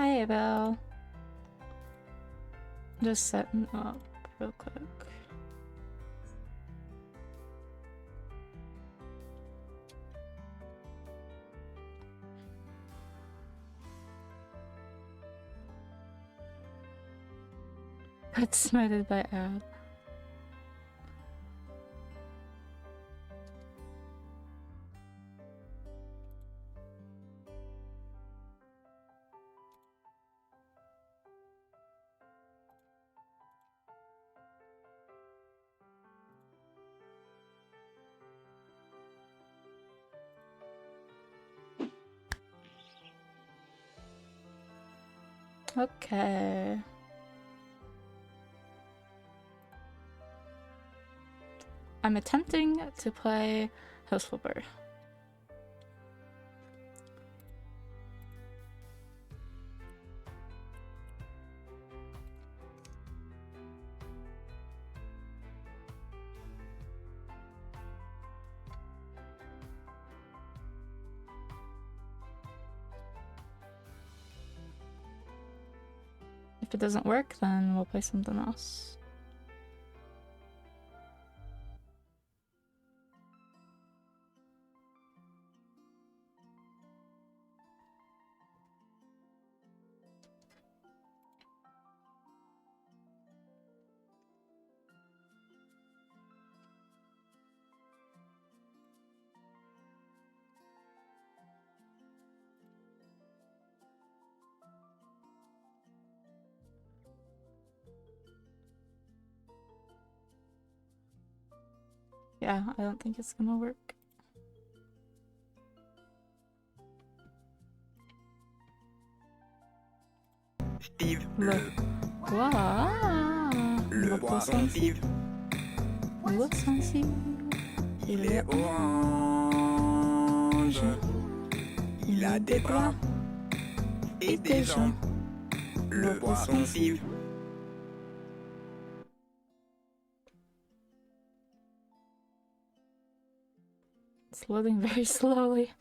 Hi, Abel. Just setting up real quick. Got smited by Ab. Okay. I'm attempting to play House Flipper. If it doesn't work, then we'll play something else. Yeah, I don't think it's gonna work. Steve, Le poisson Steve, il est orange, il a des bras et des jambes. Le poisson Steve. It's loading very slowly.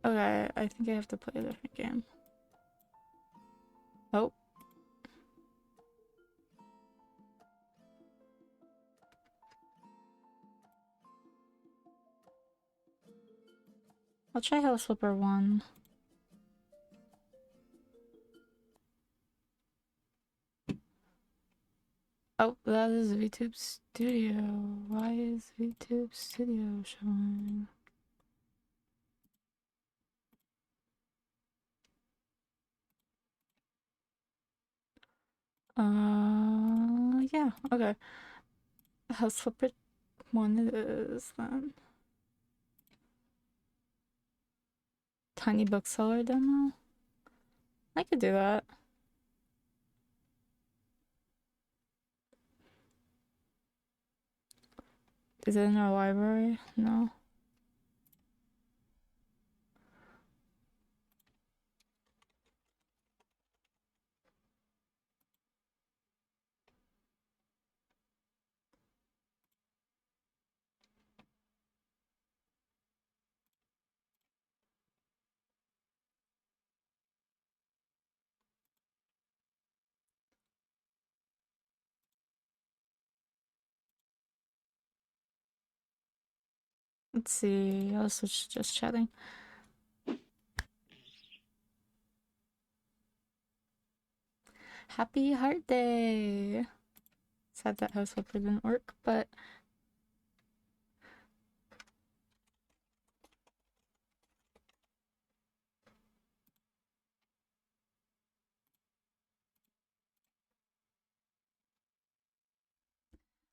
Okay, I think I have to play a different game. Oh. I'll try House Flipper 1. Oh, that is VTube Studio. Why is VTube Studio showing? Yeah, okay. House Flipper 1 it is then. Tiny bookseller demo? I could do that. Is it in our library? No. Let's see. I'll switch to just chatting. Happy Heart Day! Sad that House Flipper didn't work, but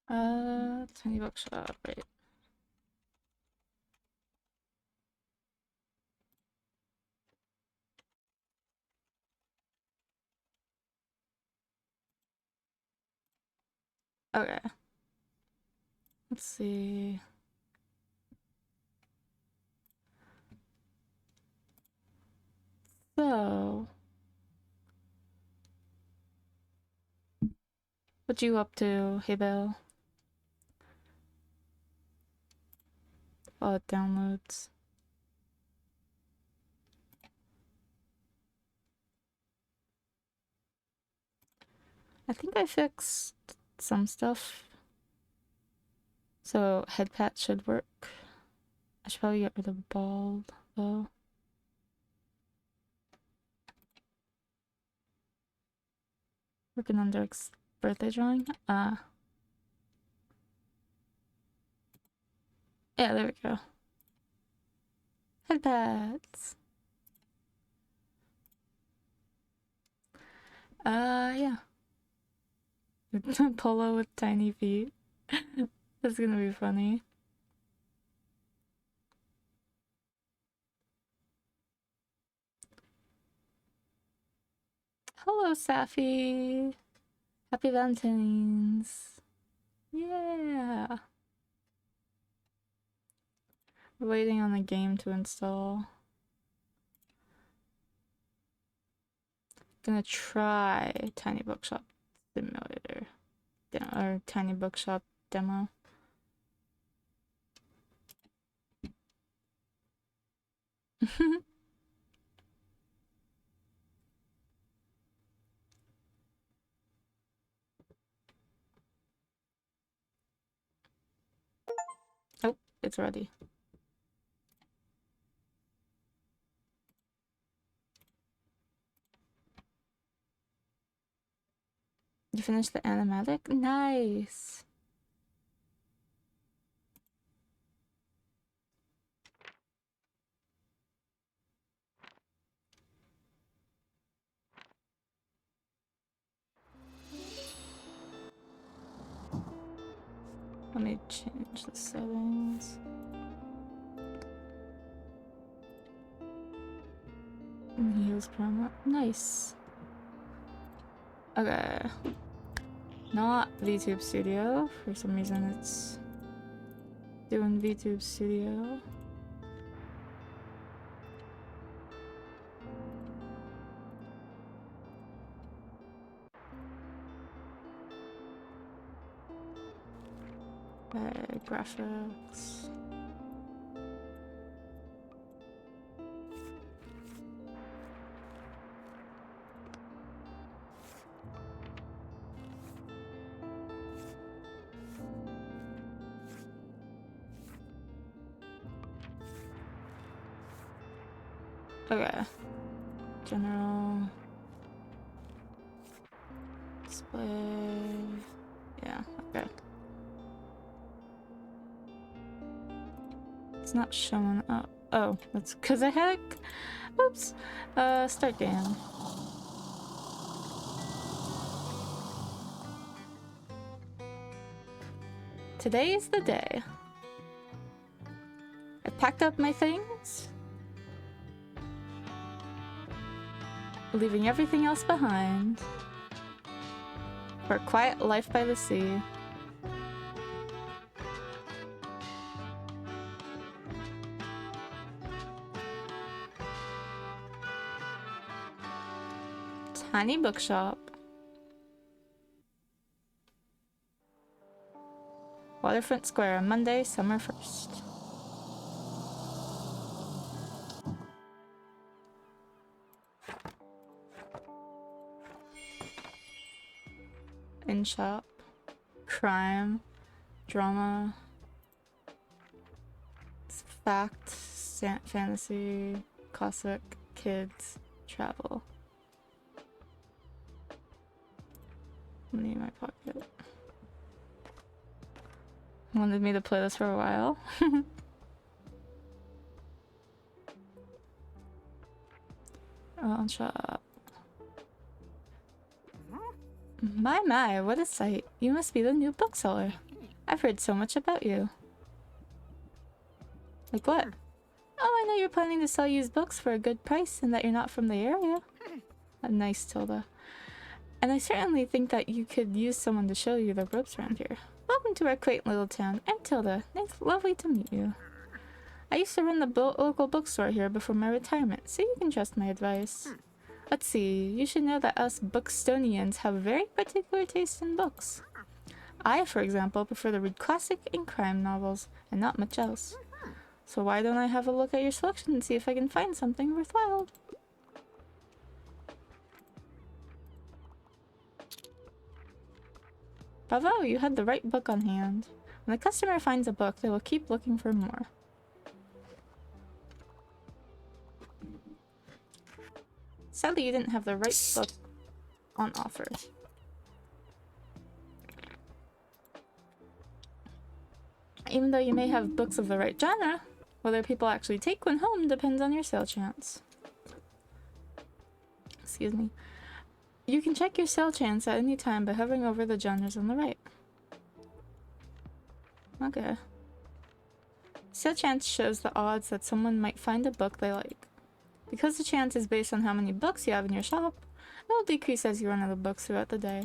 Tiny bookshop, right? Okay. Let's see. So, what you up to, hey Bill? While it downloads. I think I fixed some stuff. So head pat should work. I should probably get rid of bald though. Working on Dirk's birthday drawing. Yeah, there we go. Head pats. Yeah. Polo with tiny feet. That's gonna be funny. Hello, Safi. Happy Valentine's. Yeah. We're waiting on the game to install. Gonna try Tiny Bookshop Simulator. Or Tiny Bookshop demo. Oh, it's ready. You finished the animatic? Nice. Let me change the settings. Heals promo. Nice. Okay. Not VTube Studio. For some reason it's doing VTube Studio. Okay, graphics. Okay. General. Display. Yeah, okay. It's not showing up. Oh, that's because I had a... Oops. Start game. Today is the day. I packed up my things, leaving everything else behind for a quiet life by the sea. Tiny bookshop. Waterfront Square, Monday, summer 1st. In shop. Crime. Drama. Fact. Fantasy. Classic. Kids. Travel. Money in my pocket. Wanted me to play this for a while. Shop. My, what a sight. You must be the new bookseller. I've heard so much about you. Like what? Oh, I know you're planning to sell used books for a good price and that you're not from the area. A nice Tilda. And I certainly think that you could use someone to show you the ropes around here. Welcome to our quaint little town. I'm Tilda. It's lovely to meet you. I used to run the local bookstore here before my retirement, so you can trust my advice. Let's see, you should know that us Buxtonians have very particular taste in books. I, for example, prefer to read classic and crime novels, and not much else. So why don't I have a look at your selection and see if I can find something worthwhile? Bravo, you had the right book on hand. When a customer finds a book, they will keep looking for more. Sadly, you didn't have the right book on offer. Even though you may have books of the right genre, whether people actually take one home depends on your sale chance. Excuse me. You can check your sale chance at any time by hovering over the genres on the right. Okay. Sale chance shows the odds that someone might find a book they like. Because the chance is based on how many books you have in your shop, it will decrease as you run out of books throughout the day.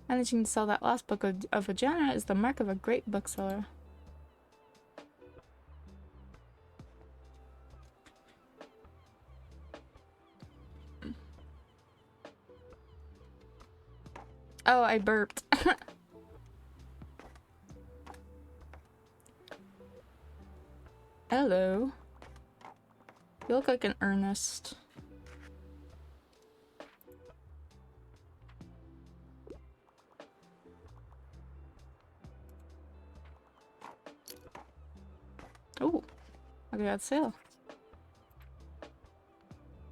Managing to sell that last book of a genre is the mark of a great bookseller. Oh, I burped. Hello. You look like an Ernest. Oh, look at that sale.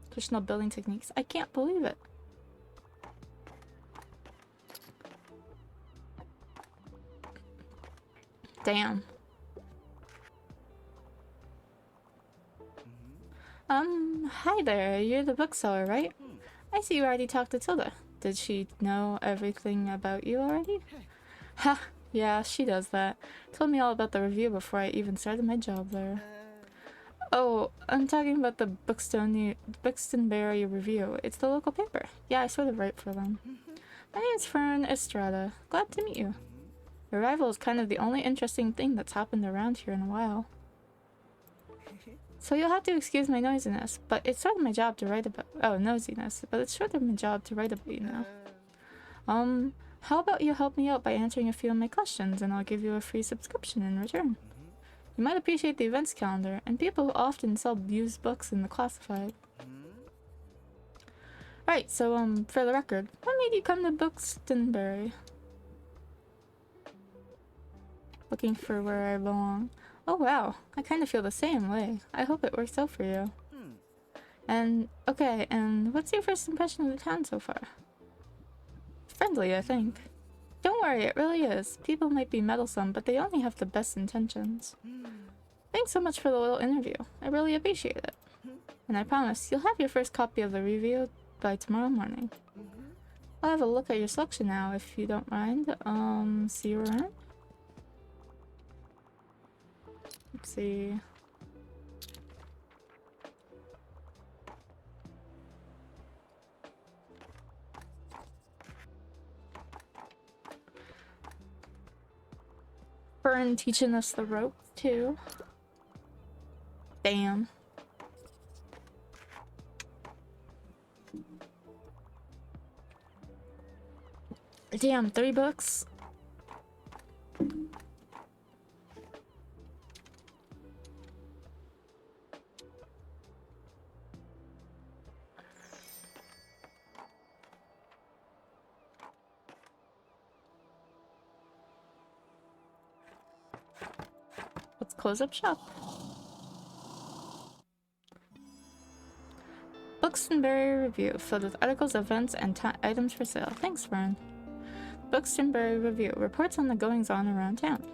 Traditional building techniques. I can't believe it. Damn. Hi there. You're the bookseller, right? I see you already talked to Tilda. Did she know everything about you already? Ha! Yeah, she does that. Told me all about the review before I even started my job there. Oh, I'm talking about the Buxtonbury Review. It's the local paper. Yeah, I sort of write for them. My name's Fern Estrada. Glad to meet you. Your arrival is kind of the only interesting thing that's happened around here in a while. So you'll have to excuse my noisiness, but it's sort of my job to write about— oh, nosiness, but it's sort of my job to write about you now. How about you help me out by answering a few of my questions and I'll give you a free subscription in return. You might appreciate the events calendar and people who often sell used books in the classified. Right, so for the record, what made you come to Buxtonbury? Looking for where I belong. Oh wow, I kind of feel the same way. I hope it works out for you. And, okay, and what's your first impression of the town so far? Friendly, I think. Don't worry, it really is. People might be meddlesome, but they only have the best intentions. Thanks so much for the little interview. I really appreciate it. And I promise, you'll have your first copy of the review by tomorrow morning. I'll have a look at your selection now, if you don't mind. See you around? Let's see. Fern teaching us the rope too. Damn. Damn, 3 books? Let's close up shop. Buxtonbury Review, filled with articles, events, and items for sale. Thanks, Fern. Buxtonbury Review reports on the goings-on around town.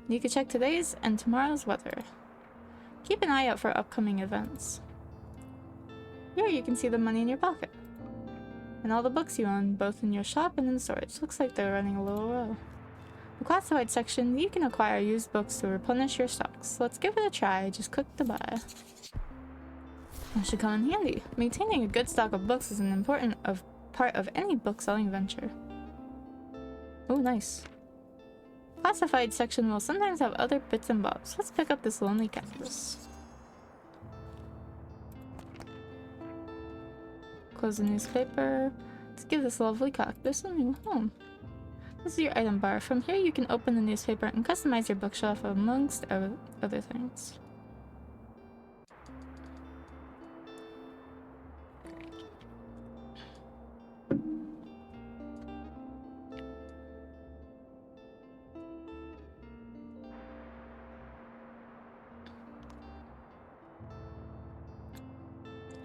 You can check today's and tomorrow's weather. Keep an eye out for upcoming events. Here you can see the money in your pocket. And all the books you own, both in your shop and in storage. Looks like they're running a little low. The classified section, you can acquire used books to replenish your stocks. Let's give it a try, just click to buy. That should come in handy. Maintaining a good stock of books is important part of any book selling venture. Oh, nice. Classified section will sometimes have other bits and bobs. Let's pick up this lonely cactus. Close the newspaper. Let's give this lovely cactus a new home. This is your item bar. From here you can open the newspaper and customize your bookshelf amongst other things.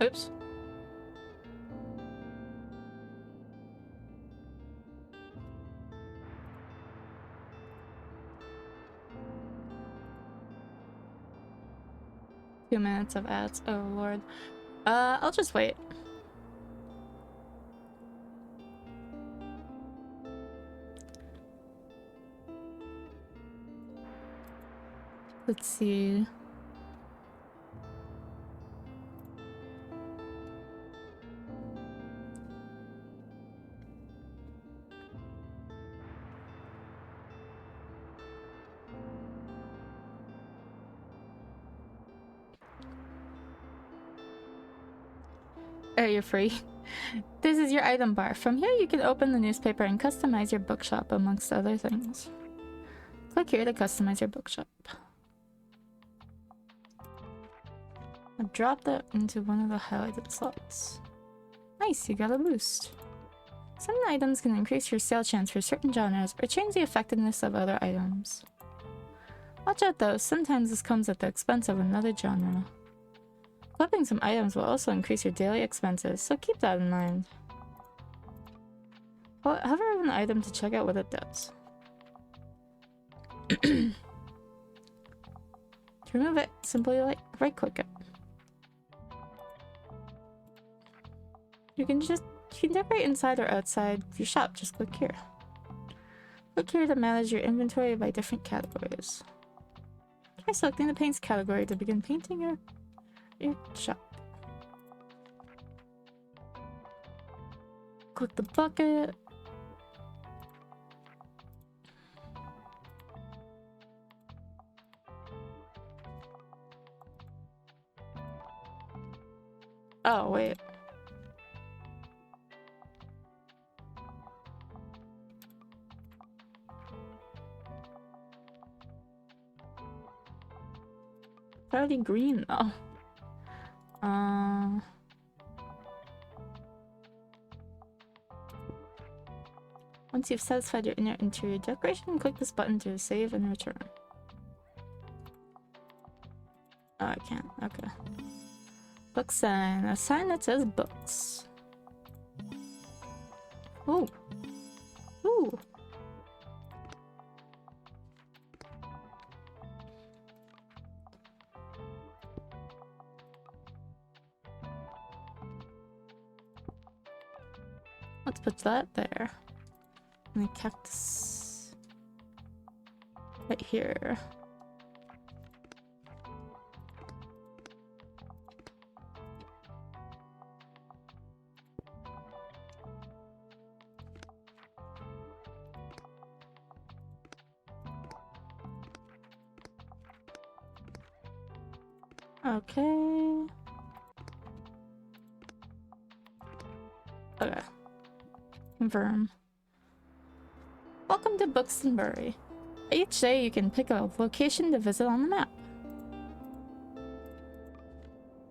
Oops. Two minutes of ads. Oh lord. I'll just wait. Let's see. Oh, you're free. This is your item bar. From here you can open the newspaper and customize your bookshop amongst other things. Click here to customize your bookshop. I'll drop that into one of the highlighted slots. Nice, you got a boost. Some items can increase your sale chance for certain genres or change the effectiveness of other items. Watch out though, sometimes this comes at the expense of another genre. Flipping some items will also increase your daily expenses, so keep that in mind. Hover over an item to check out what it does. To remove it, simply right-click it. You can decorate inside or outside your shop, just click here. Click here to manage your inventory by different categories. Try selecting the paints category to begin painting your shop. Click the bucket. Oh, wait. It's already green though. Once you've satisfied your interior decoration, click this button to save and return. Oh, I can't. Okay. Book sign. A sign that says books. Ooh. Ooh. Let's put that there. And the cactus right here. Okay. Okay. Confirm. Welcome to Buxtonbury. Each day you can pick a location to visit on the map.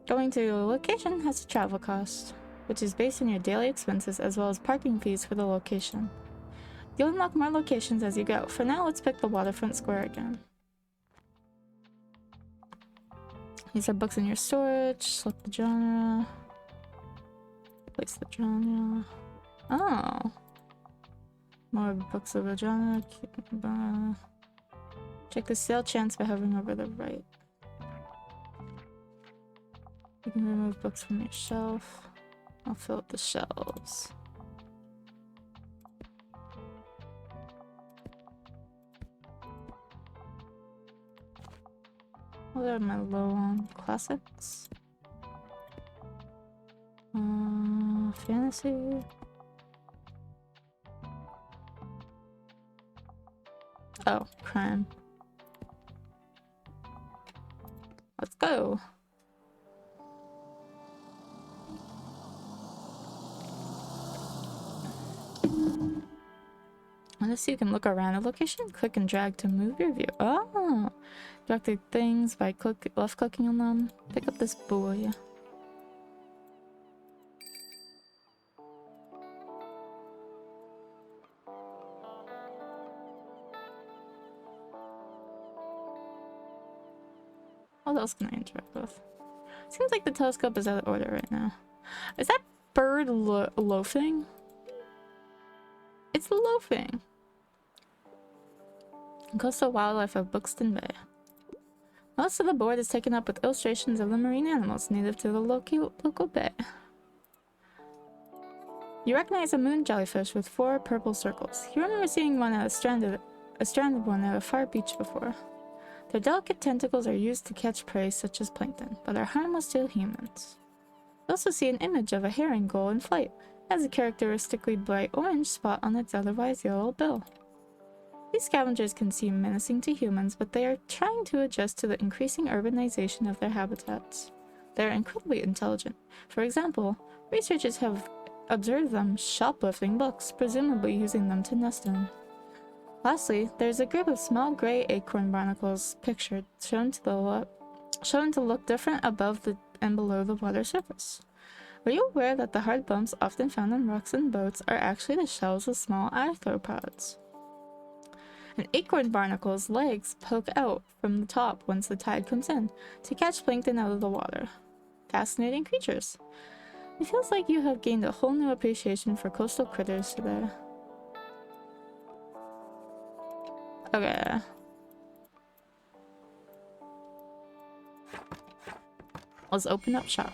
Going to a location has a travel cost, which is based on your daily expenses as well as parking fees for the location. You'll unlock more locations as you go. For now, let's pick the waterfront square again. These are books in your storage. Select the genre. Place the genre. Oh. More books of a genre. Check the sale chance by hovering over the right. You can remove books from your shelf. I'll fill up the shelves. What are my low on? Classics? Fantasy? Oh, crime. Let's go. Let's see, you can look around a location, click and drag to move your view. Oh! Drag the things by left clicking on them. Pick up this boy. What else can I interact with? Seems like the telescope is out of order right now. Is that bird loafing? It's loafing. Coastal wildlife of Buxton Bay. Most of the board is taken up with illustrations of the marine animals native to the local bay. You recognize a moon jellyfish with 4 purple circles. You remember seeing one at a stranded one at a far beach before. Their delicate tentacles are used to catch prey such as plankton, but are harmless to humans. You also see an image of a herring gull in flight. It has a characteristically bright orange spot on its otherwise yellow bill. These scavengers can seem menacing to humans, but they are trying to adjust to the increasing urbanization of their habitats. They are incredibly intelligent. For example, researchers have observed them shoplifting books, presumably using them to nest in. Lastly, there is a group of small gray acorn barnacles pictured, shown to look different above and below the water surface. Were you aware that the hard bumps often found on rocks and boats are actually the shells of small arthropods? An acorn barnacle's legs poke out from the top once the tide comes in to catch plankton out of the water. Fascinating creatures. It feels like you have gained a whole new appreciation for coastal critters today. Okay. Let's open up shop.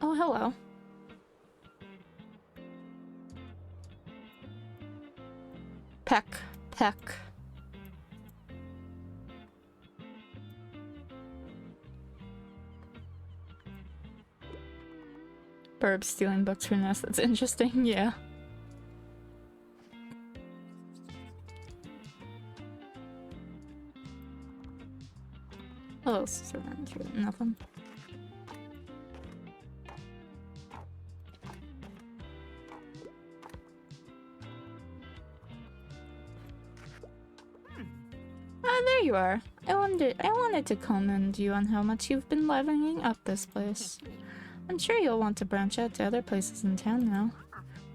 Oh, hello. Peck. Burb stealing books from us. That's interesting, yeah. What else is around here? Nothing. Ah, there you are. I wanted to commend you on how much you've been livening up this place. I'm sure you'll want to branch out to other places in town now.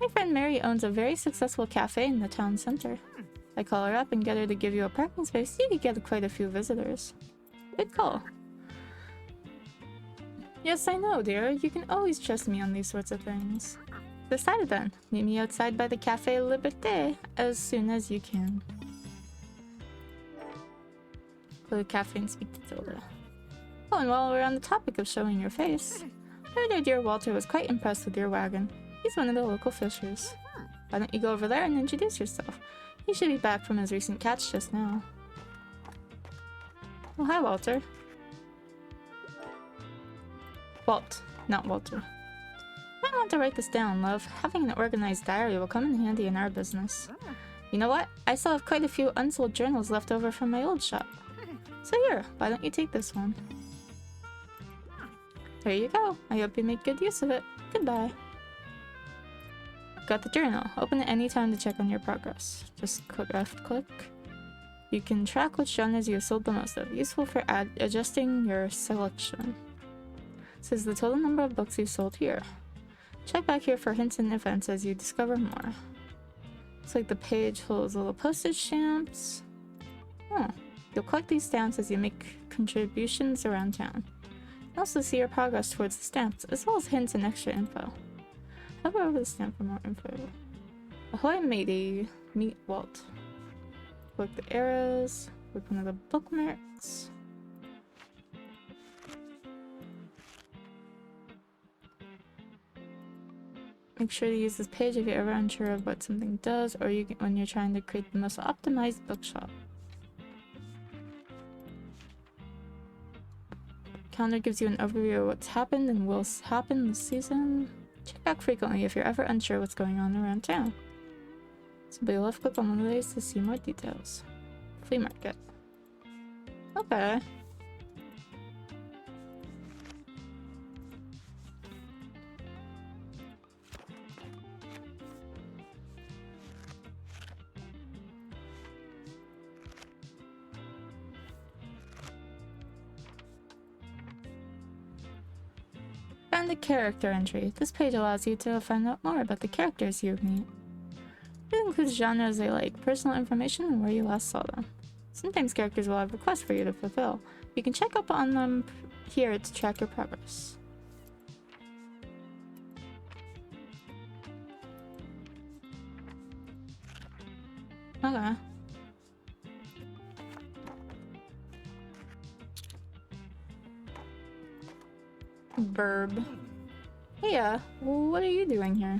My friend Mary owns a very successful cafe in the town center. I call her up and get her to give you a parking space. You could get quite a few visitors. Good call. Yes, I know, dear. You can always trust me on these sorts of things. Decided then. Meet me outside by the Café Liberté as soon as you can. Go to the cafe and speak to Tilda. Oh, and while we're on the topic of showing your face, I heard our dear Walter was quite impressed with your wagon. He's one of the local fishers. Why don't you go over there and introduce yourself? He should be back from his recent catch just now. Oh, hi, Walter. Walt, not Walter. I want to write this down, love. Having an organized diary will come in handy in our business. You know what? I still have quite a few unsold journals left over from my old shop. So here, why don't you take this one? There you go. I hope you make good use of it. Goodbye. Got the journal. Open it any time to check on your progress. Just left click. You can track which genres you have sold the most of. Useful for adjusting your selection. Says the total number of books you sold here. Check back here for hints and events as you discover more. Looks like the page holds little postage stamps. Oh, you'll collect these stamps as you make contributions around town. You also see your progress towards the stamps, as well as hints and extra info. Hover over the stamp for more info. Ahoy matey! Meet Walt. Click the arrows. Click one of the bookmarks. Make sure to use this page if you're ever unsure of what something does, or when you're trying to create the most optimized bookshop. Calendar gives you an overview of what's happened and will happen this season. Check back frequently if you're ever unsure what's going on around town. Simply left click on one of these to see more details. Flea market. Okay. Find the character entry. This page allows you to find out more about the characters you meet. It includes genres they like, personal information, and where you last saw them. Sometimes characters will have requests for you to fulfill. You can check up on them here to track your progress. Okay. Verb. Hey, what are you doing here?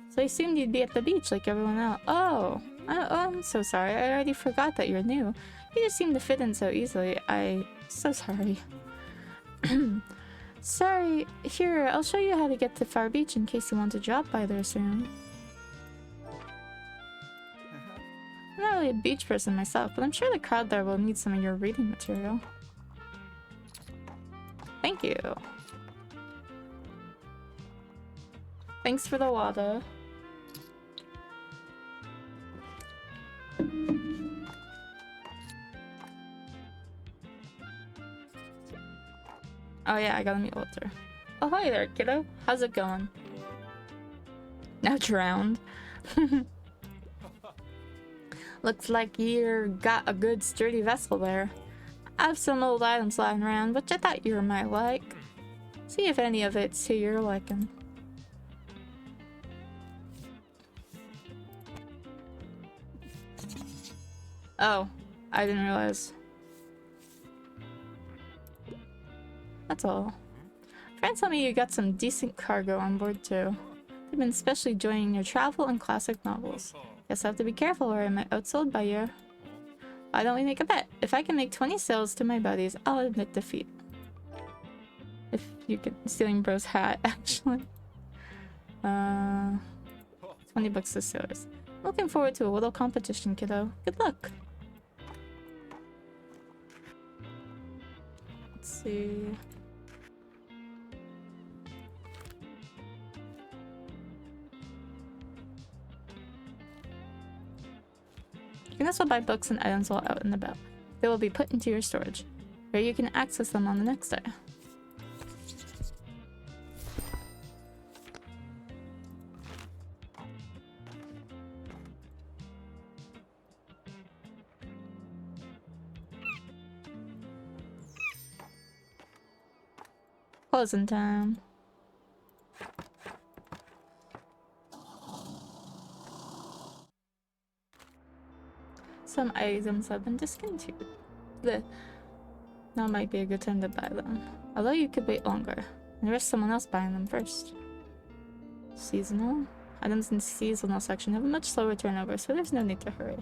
So I assumed you'd be at the beach like everyone else. Oh, I'm so sorry. I already forgot that you're new. You just seem to fit in so easily. So sorry. Sorry. Here, I'll show you how to get to Far Beach in case you want to drop by there soon. I'm not really a beach person myself, but I'm sure the crowd there will need some of your reading material. Thank you. Thanks for the water. Oh yeah, I gotta meet Walter. Oh hi there, kiddo. How's it going? Now drowned. Looks like you got a good sturdy vessel there. I have some old items lying around, which I thought you might like. See if any of it's to your liking. Oh, I didn't realize. That's all. Friends tell me you got some decent cargo on board too. They've been especially enjoying your travel and classic novels. Guess I have to be careful or I might outsold by you. Why don't we make a bet? If I can make 20 sales to my buddies, I'll admit defeat. If you get stealing bro's hat, actually. 20 bucks to sailors. Looking forward to a little competition, kiddo. Good luck. Let's see. You can also buy books and items while out and about. They will be put into your storage, where you can access them on the next day. Closing time. Some items have been discontinued. Now might be a good time to buy them. Although you could wait longer and risk someone else buying them first. Seasonal? Items in the seasonal section have a much slower turnover, so there's no need to hurry.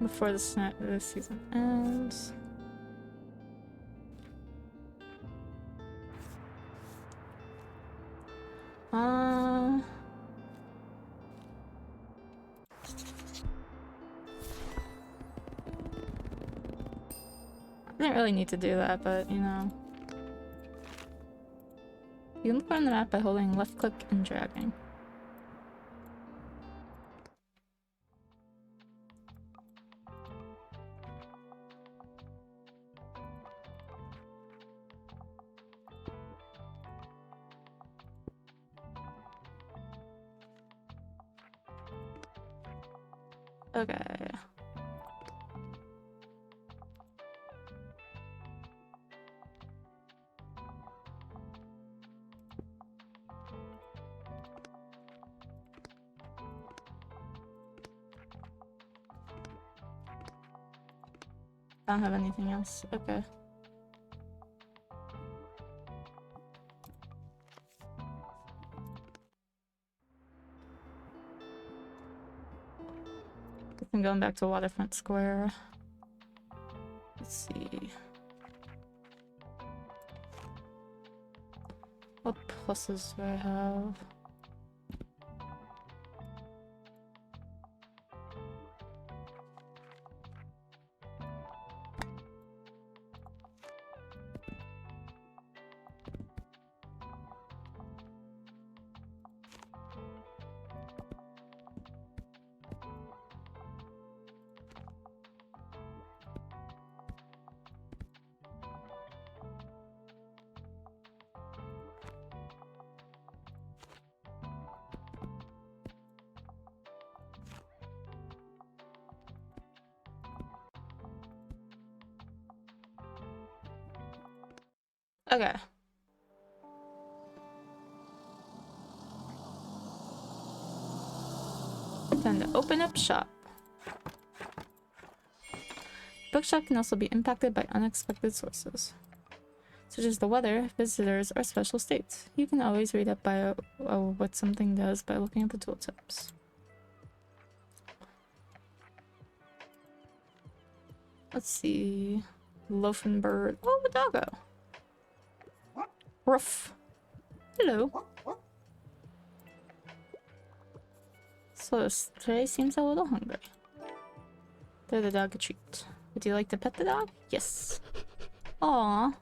Before the season ends. I didn't really need to do that, but you know. You can look around the map by holding left click and dragging. Okay. I don't have anything else. Okay. Guess I'm going back to Waterfront Square. Let's see. What pluses do I have? Okay. Time to open up shop. Bookshop can also be impacted by unexpected sources, such as the weather, visitors, or special states. You can always read up by what something does by looking at the tooltips. Let's see. Loafing bird. Oh, a doggo. Ruff. Hello. So today seems a little hungry. Throw the dog a treat. Would you like to pet the dog? Yes. Aww.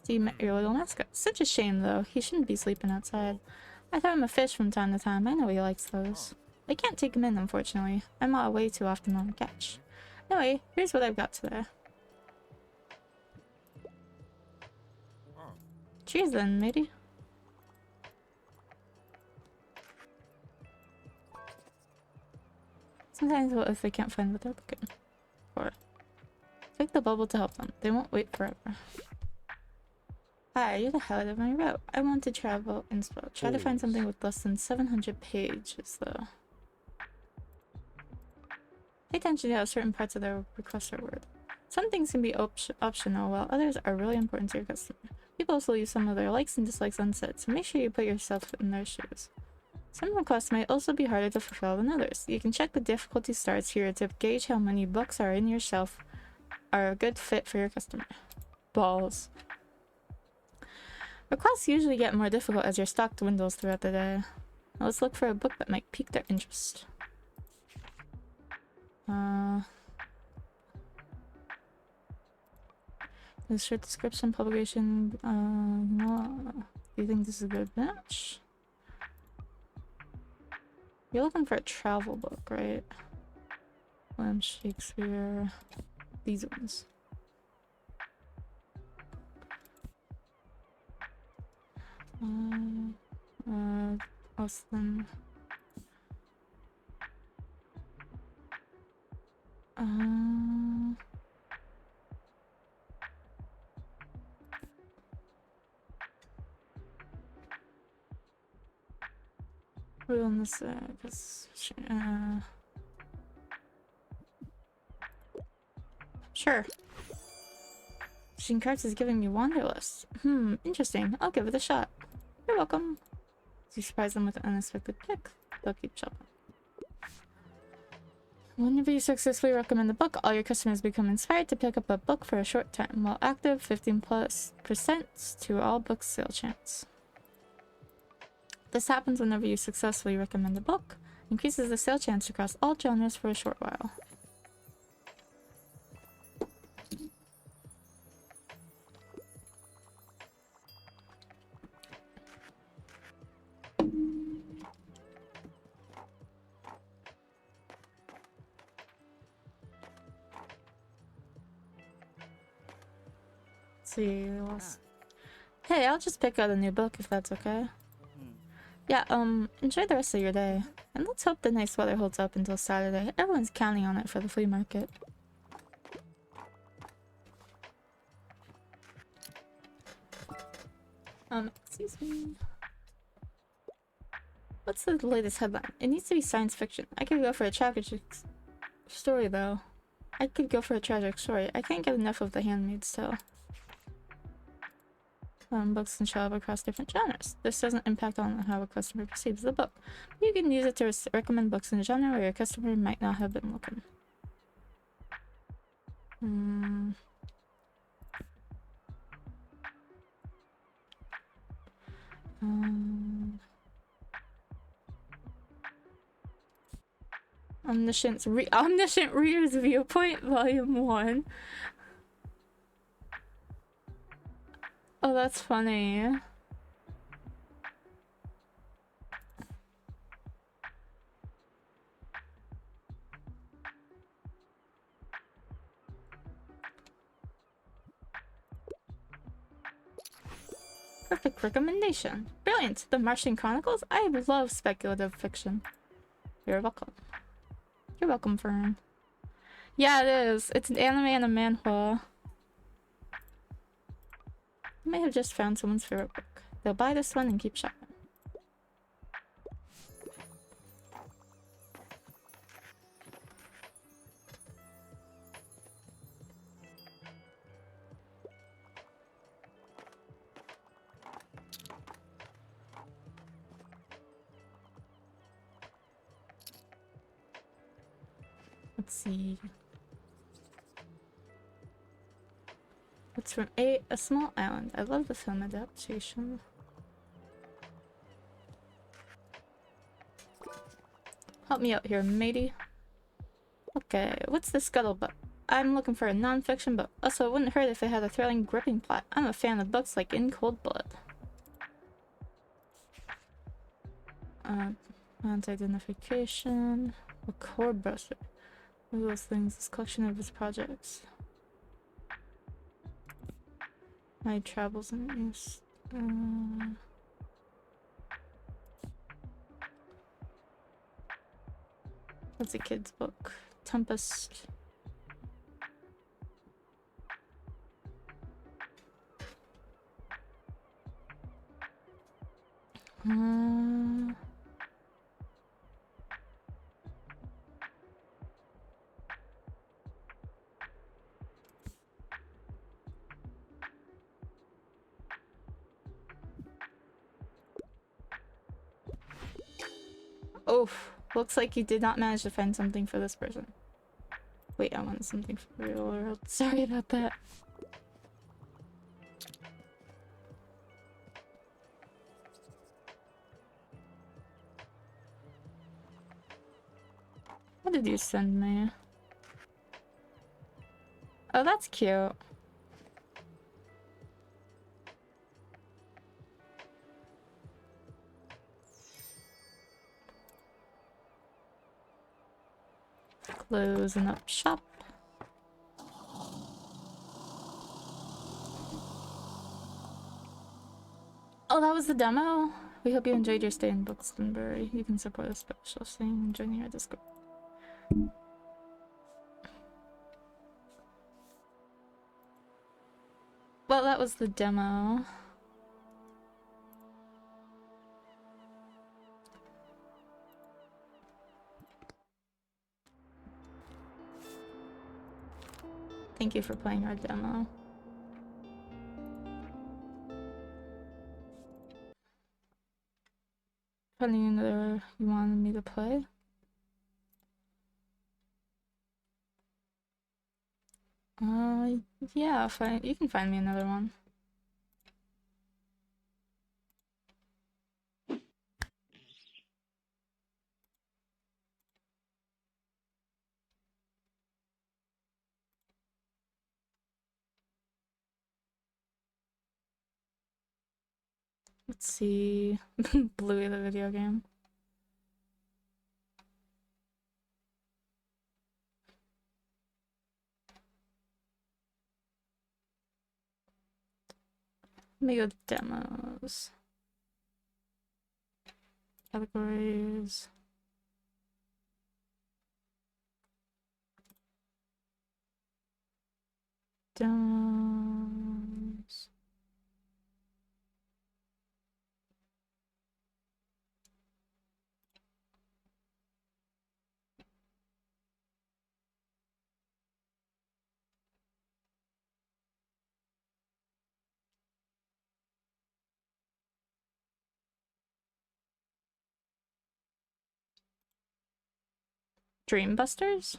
So you met your little mascot. Such a shame though. He shouldn't be sleeping outside. I throw him a fish from time to time. I know he likes those. I can't take him in, unfortunately. I'm out way too often on the catch. Anyway, here's what I've got today. Cheers then, matey. Sometimes what if they can't find what they're looking for? Take the bubble to help them. They won't wait forever. Hi, you're the highlight of my route. I want to travel inspo. Try to find something with less than 700 pages, though. Pay attention to how certain parts of their requests are worded. Some things can be optional, while others are really important to your customer. People also leave some of their likes and dislikes unsaid, so make sure you put yourself in their shoes. Some requests might also be harder to fulfill than others. You can check the difficulty stars here to gauge how many books are in your shelf are a good fit for your customer. Balls. Requests usually get more difficult as your stock dwindles throughout the day. Now let's look for a book that might pique their interest. The short description, publication, no. Do you think this is a good match? You're looking for a travel book, right? William Shakespeare. These ones. Austin. We're on this, sure. Machine Cards is giving me Wanderlust. Interesting. I'll give it a shot. You're welcome. You surprise them with an unexpected pick. They'll keep shopping. Whenever you successfully recommend a book, all your customers become inspired to pick up a book for a short time. While active, 15% to all book sale chance. This happens whenever you successfully recommend a book. Increases the sale chance across all genres for a short while. Let's see. Hey, I'll just pick out a new book if that's okay. Yeah, enjoy the rest of your day. And let's hope the nice weather holds up until Saturday. Everyone's counting on it for the flea market. Excuse me. What's the latest headline? It needs to be science fiction. I could go for a tragic story, though. I can't get enough of The Handmaid's Tale. Books can show up across different genres. This doesn't impact on how a customer perceives the book. You can use it to recommend books in a genre where your customer might not have been looking. Hmm. Omniscient Reader's Viewpoint, Volume 1. Oh, that's funny. Perfect recommendation. Brilliant. The Martian Chronicles? I love speculative fiction. You're welcome. You're welcome, Fern. Yeah, it is. It's an anime and a manhwa. You may have just found someone's favorite book. They'll buy this one and keep shopping. Let's see. It's from A Small Island. I love the film adaptation. Help me out here, matey. Okay, what's the scuttlebutt? I'm looking for a non-fiction book. Also, it wouldn't hurt if it had a thrilling, gripping plot. I'm a fan of books like In Cold Blood. Man's identification. A core browser. What are those things? This collection of his projects. My travels in East. That's a kid's book. Tempest. Oh, looks like you did not manage to find something for this person. Wait, I want something for the real world. Sorry about that. What did you send me? Oh, that's cute. Closing up shop. Oh, that was the demo? We hope you enjoyed your stay in Buxtonbury. You can support a special thing joining our Discord. Well, that was the demo. Thank you for playing our demo. Finding another you wanted me to play? Yeah, fine. You can find me another one. Let's see. Bluey the video game. Let me go to demos. Categories. Demos. Dreambusters?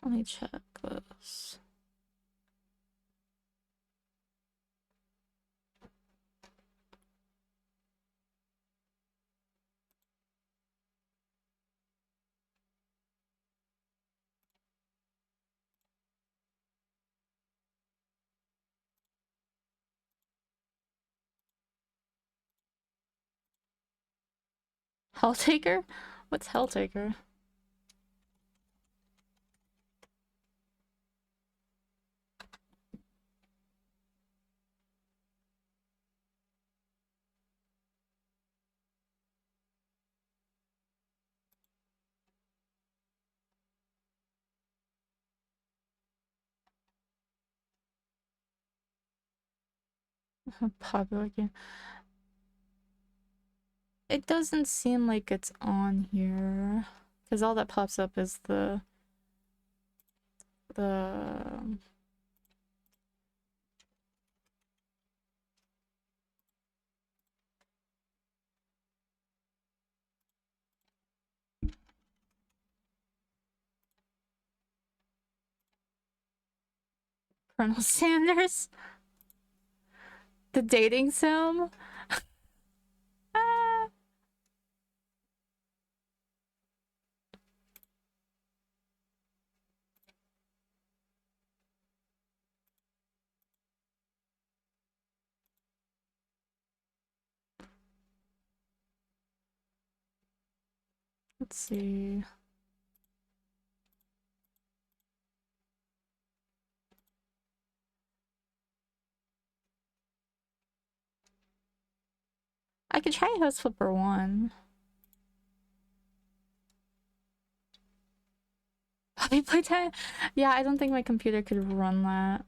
Let me check this. Helltaker? What's Helltaker? Popular game. It doesn't seem like it's on here. Because all that pops up is the Colonel Sanders. The dating sim. Ah. Let's see. I could try House Flipper 1. Puppy playtime? Yeah, I don't think my computer could run that.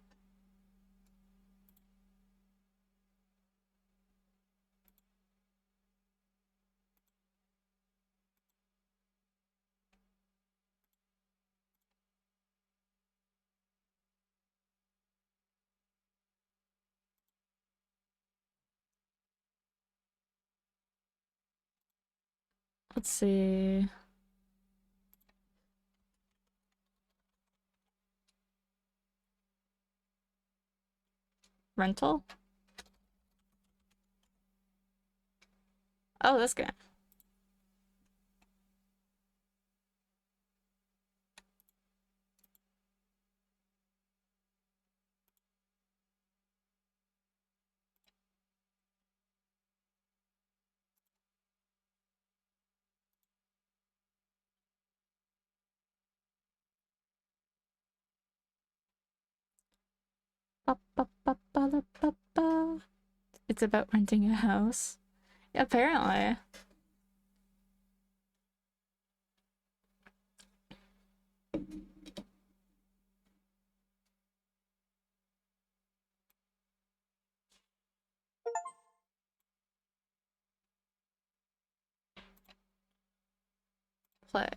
Let's see. Rental? Oh, this guy. Ba, ba, ba, ba, da, ba, ba. It's about renting a house. Apparently. Play.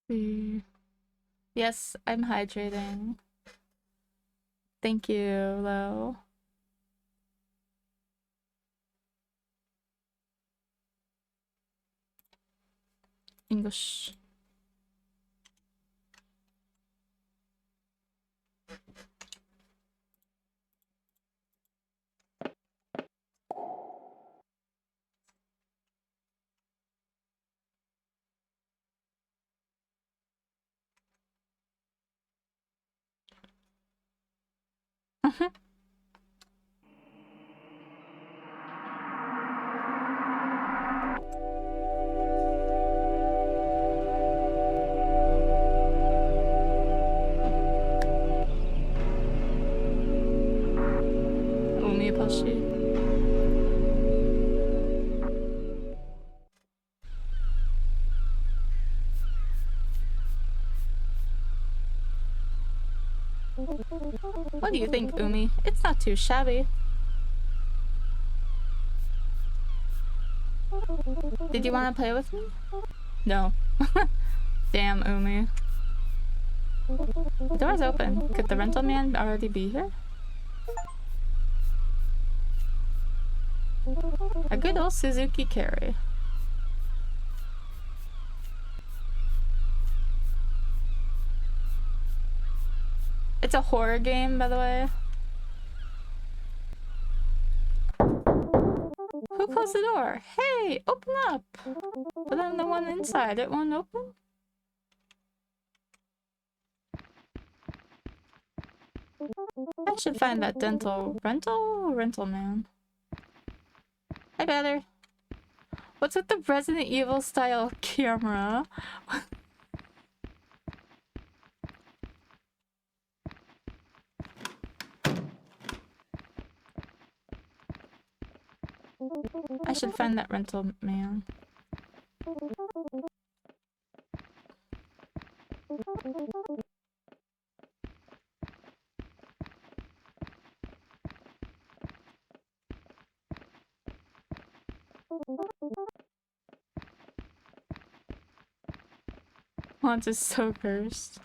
See. Yes, I'm hydrating. Thank you, Lo. English. Umiboshi. What do you think, Umi? It's not too shabby. Did you want to play with me? No. Damn, Umi. The door's open. Could the rental man already be here? A good old Suzuki Carry. It's a horror game, by the way. Who closed the door? Hey, open up! But then the one inside, it won't open? I should find that rental man. Hi, Better. What's with the Resident Evil style camera? I should find that rental man. Haunt is so cursed.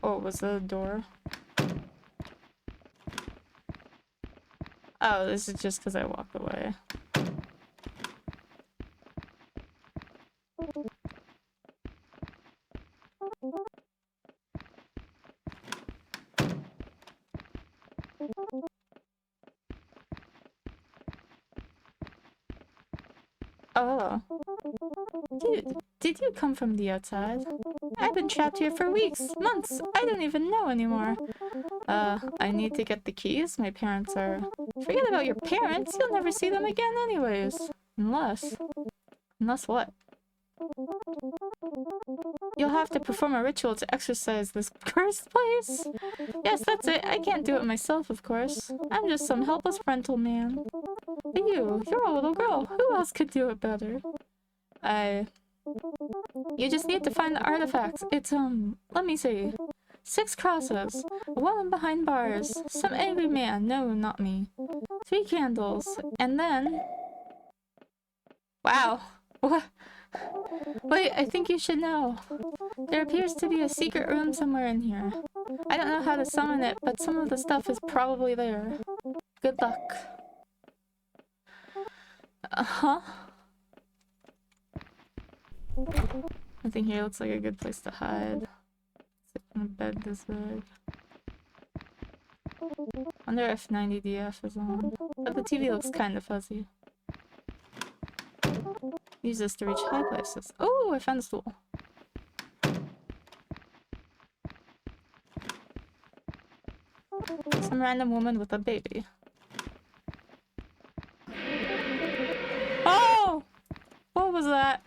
Oh, was that a door? Oh, this is just because I walked away. Oh, hello. Did you come from the outside? I've been trapped here for weeks, months. I don't even know anymore. I need to get the keys. My parents are... Forget about your parents. You'll never see them again anyways. Unless... Unless what? You'll have to perform a ritual to exorcise this cursed place. Yes, that's it. I can't do it myself, of course. I'm just some helpless rental man. But you're a little girl. Who else could do it better? You just need to find the artifacts. It's, let me see. 6 crosses. A woman behind bars. Some angry man. No, not me. 3 candles. And then... Wow. What? Wait, I think you should know. There appears to be a secret room somewhere in here. I don't know how to summon it, but some of the stuff is probably there. Good luck. Uh-huh. I think here looks like a good place to hide. Sit in a bed this big. Wonder if 90DF is on. But the TV looks kind of fuzzy. Use this to reach high places. Oh, I found a stool. Some random woman with a baby. Oh! What was that?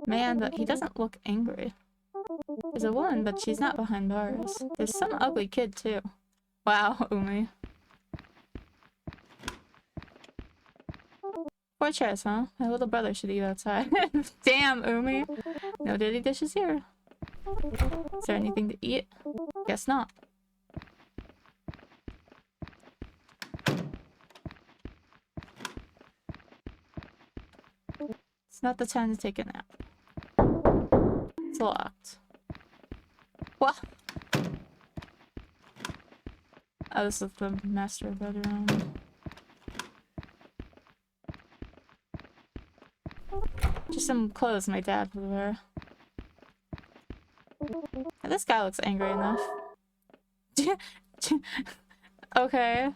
Man, but he doesn't look angry. There's a woman, but she's not behind bars. There's some ugly kid, too. Wow, Umi. 4 chairs, huh? My little brother should eat outside. Damn, Umi. No dirty dishes here. Is there anything to eat? Guess not. It's not the time to take a nap. It's locked. What? Oh, this is the master bedroom. Just some clothes my dad would wear. This guy looks angry enough. Okay.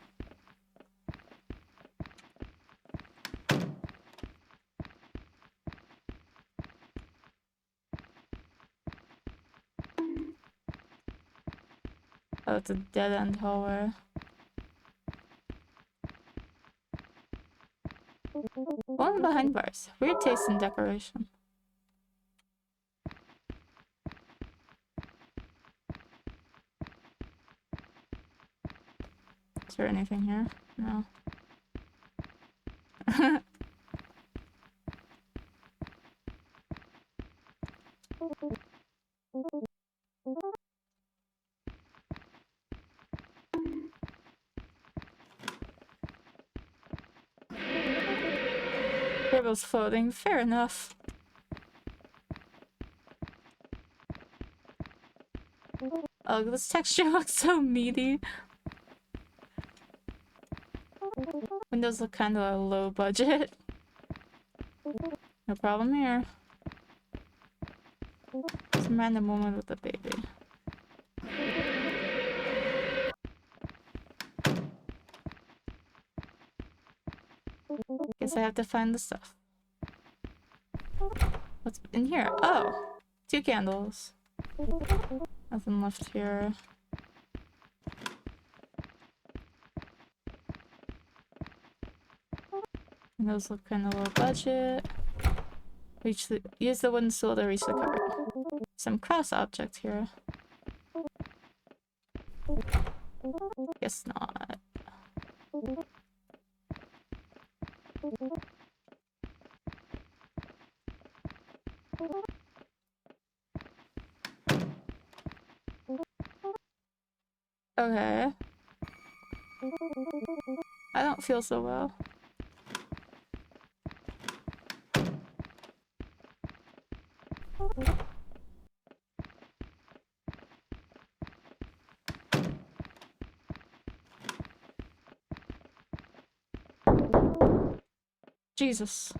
Oh, it's a dead-end hallway. One behind bars. Weird taste in decoration. Is there anything here? No. Turbo's floating. Fair enough. Oh, this texture looks so meaty. Windows look kind of low budget. No problem here. Some random woman with a baby. Guess I have to find the stuff. What's in here? Oh! 2 candles. Nothing left here. And those look kind of low budget. Use the wooden stool to reach the cupboard. Some cross object here. Guess not. Okay. I don't feel so well. Jesus.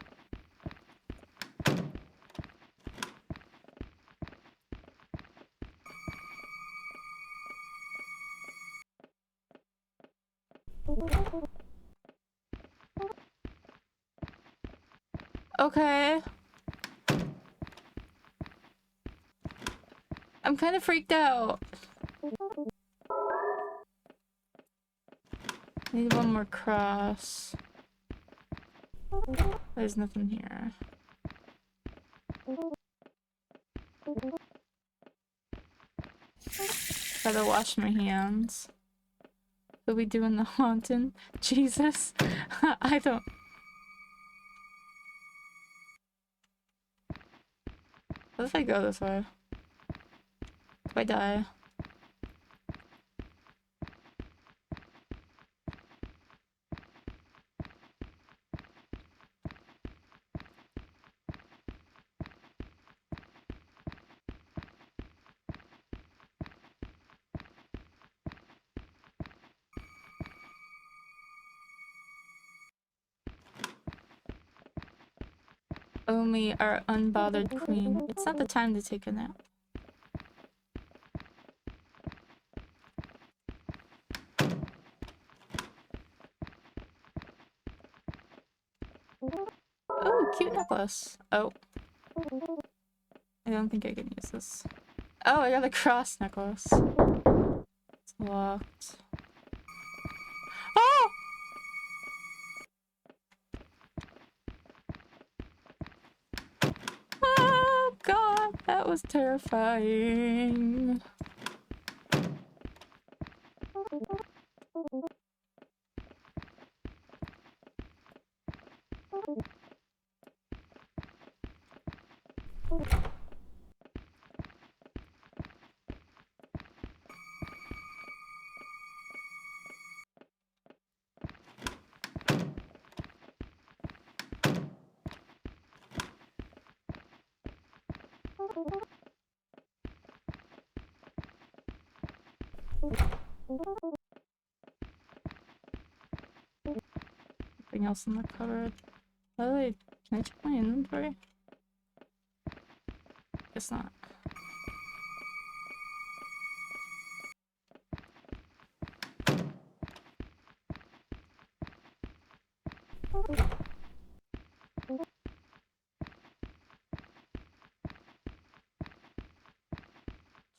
Okay. I'm kind of freaked out. Need one more cross. There's nothing here. Gotta wash my hands. What we do in the haunted? Jesus. I don't... What if I go this way? If I die? Only our unbothered queen. It's not the time to take a nap. Oh, cute necklace. Oh. I don't think I can use this. Oh, I got a cross necklace. It's locked. Oh! Oh god, that was terrifying. Anything else in the cupboard? Oh, wait, can I check my inventory? Guess not.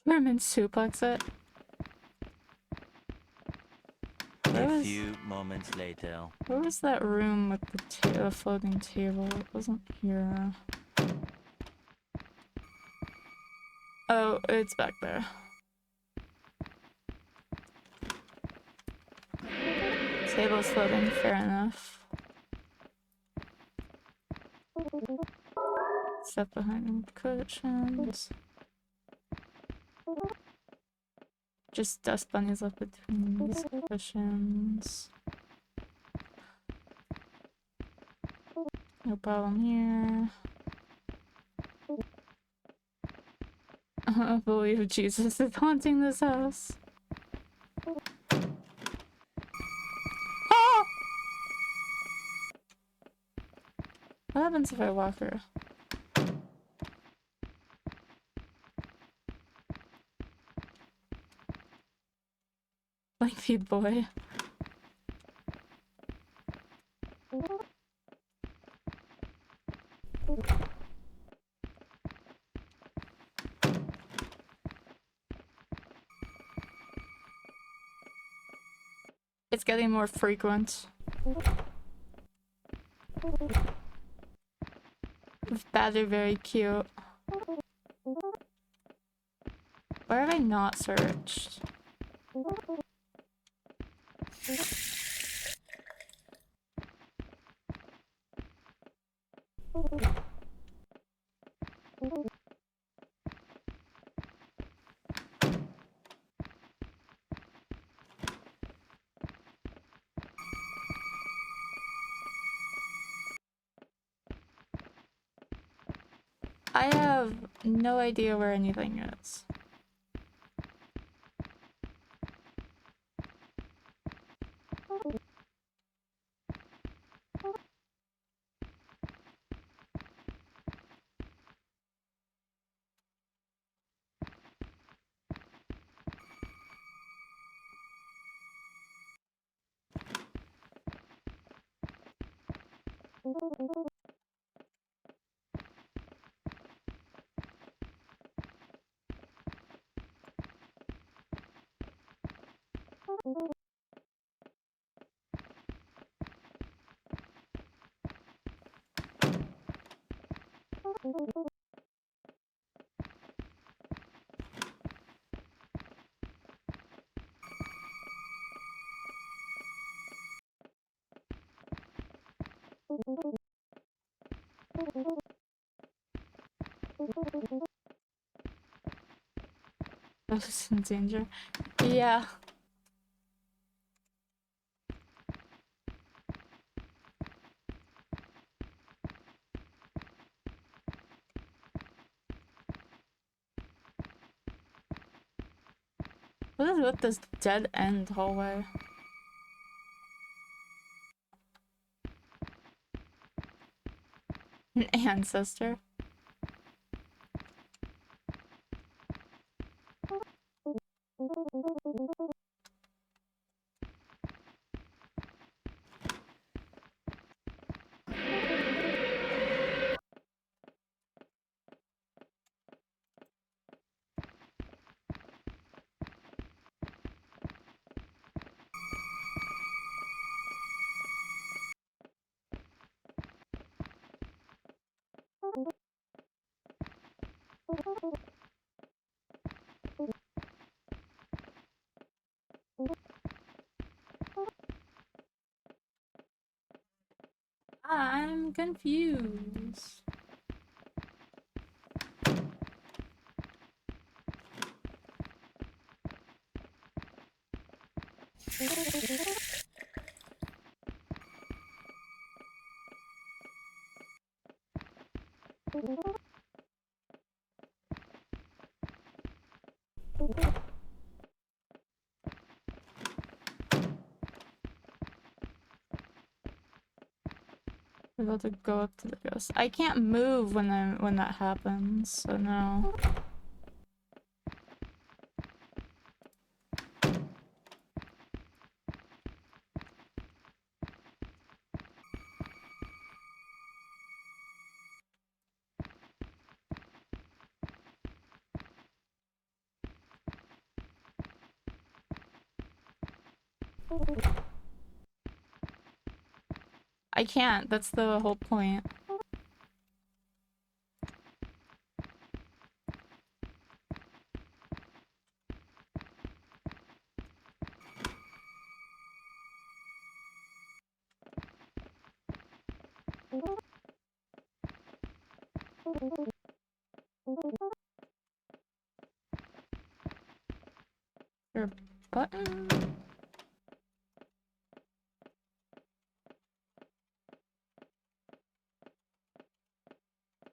German suplex it. A few moments later. Where was that room with the floating table? It wasn't here. Oh, it's back there. Table's floating, fair enough. Stuff behind cushions. Just dust bunnies left between these cushions. No problem here. I believe Jesus is haunting this house. Ah! What happens if I walk her? Lengthy boy. It's getting more frequent. Bats are very cute. Where have I not searched? I have no idea where anything is. I was in danger. Yeah. What is with this dead end hallway? An ancestor? I'm confused. We're about to go up to the ghost. I can't move when that happens, so no. I can't, that's the whole point. Your button?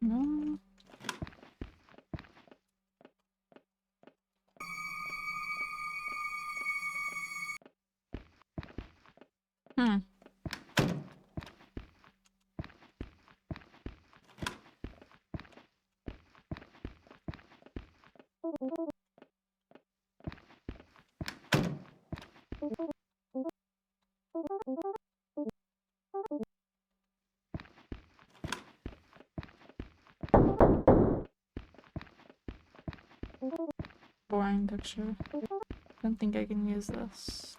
No. Hmm. Boring picture. Don't think I can use this.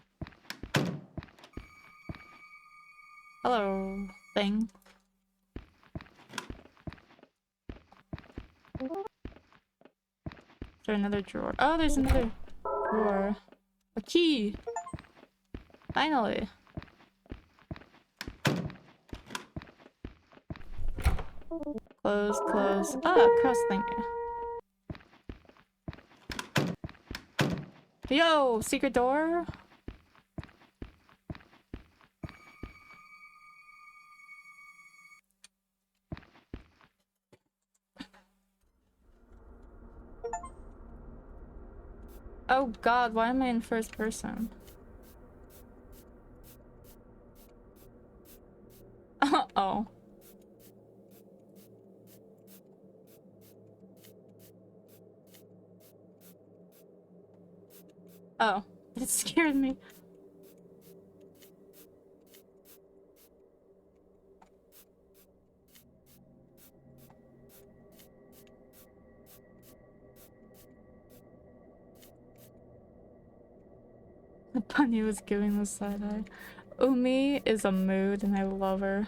Hello, thing. Is there another drawer? Oh, there's another drawer. A key! Finally! Close, close. Ah, cross thingy. Yo! Secret door? Oh god, why am I in first person? Oh. Oh. It scared me. The bunny was giving the side eye. Umi is a mood and I love her.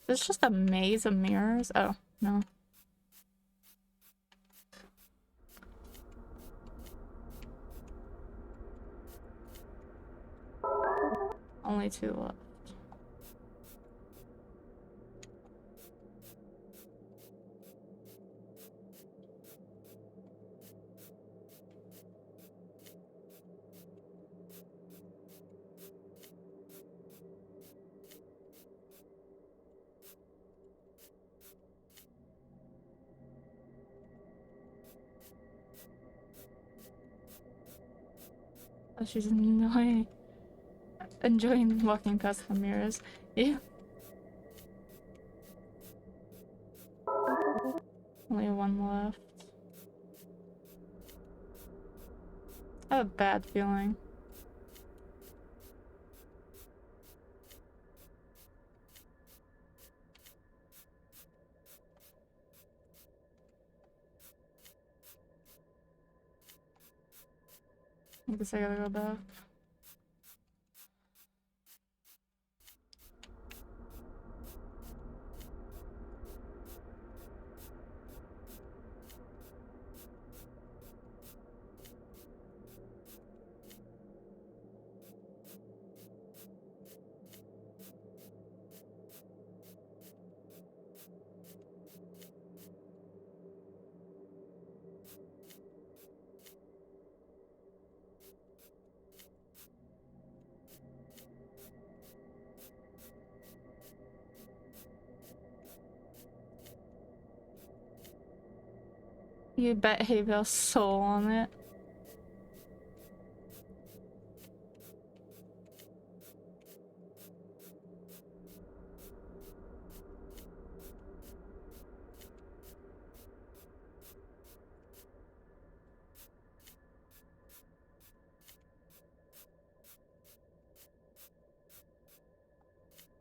It's just a maze of mirrors. Oh, no. Only two left. Oh, she's enjoying walking past the mirrors. Yeah. Only one left. I have a bad feeling. I guess I gotta go back. You bet he has soul on it.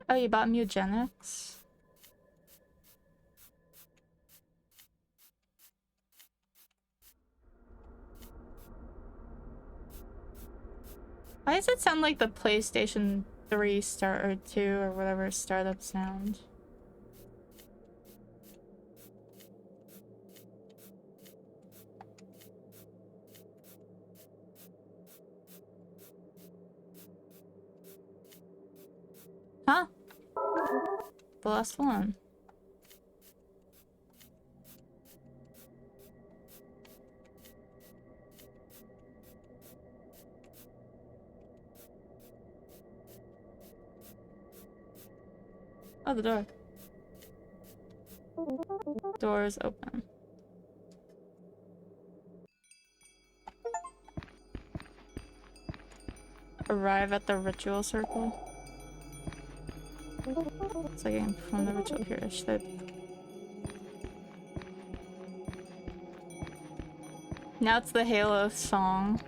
Oh, you bought Mugenics? Why does it sound like the PlayStation 3 start or 2 or whatever startup sound? Huh? The last one. Oh, the door. Door is open. Arrive at the ritual circle. It's like I can perform the ritual here. Should I... Now it's the Halo song.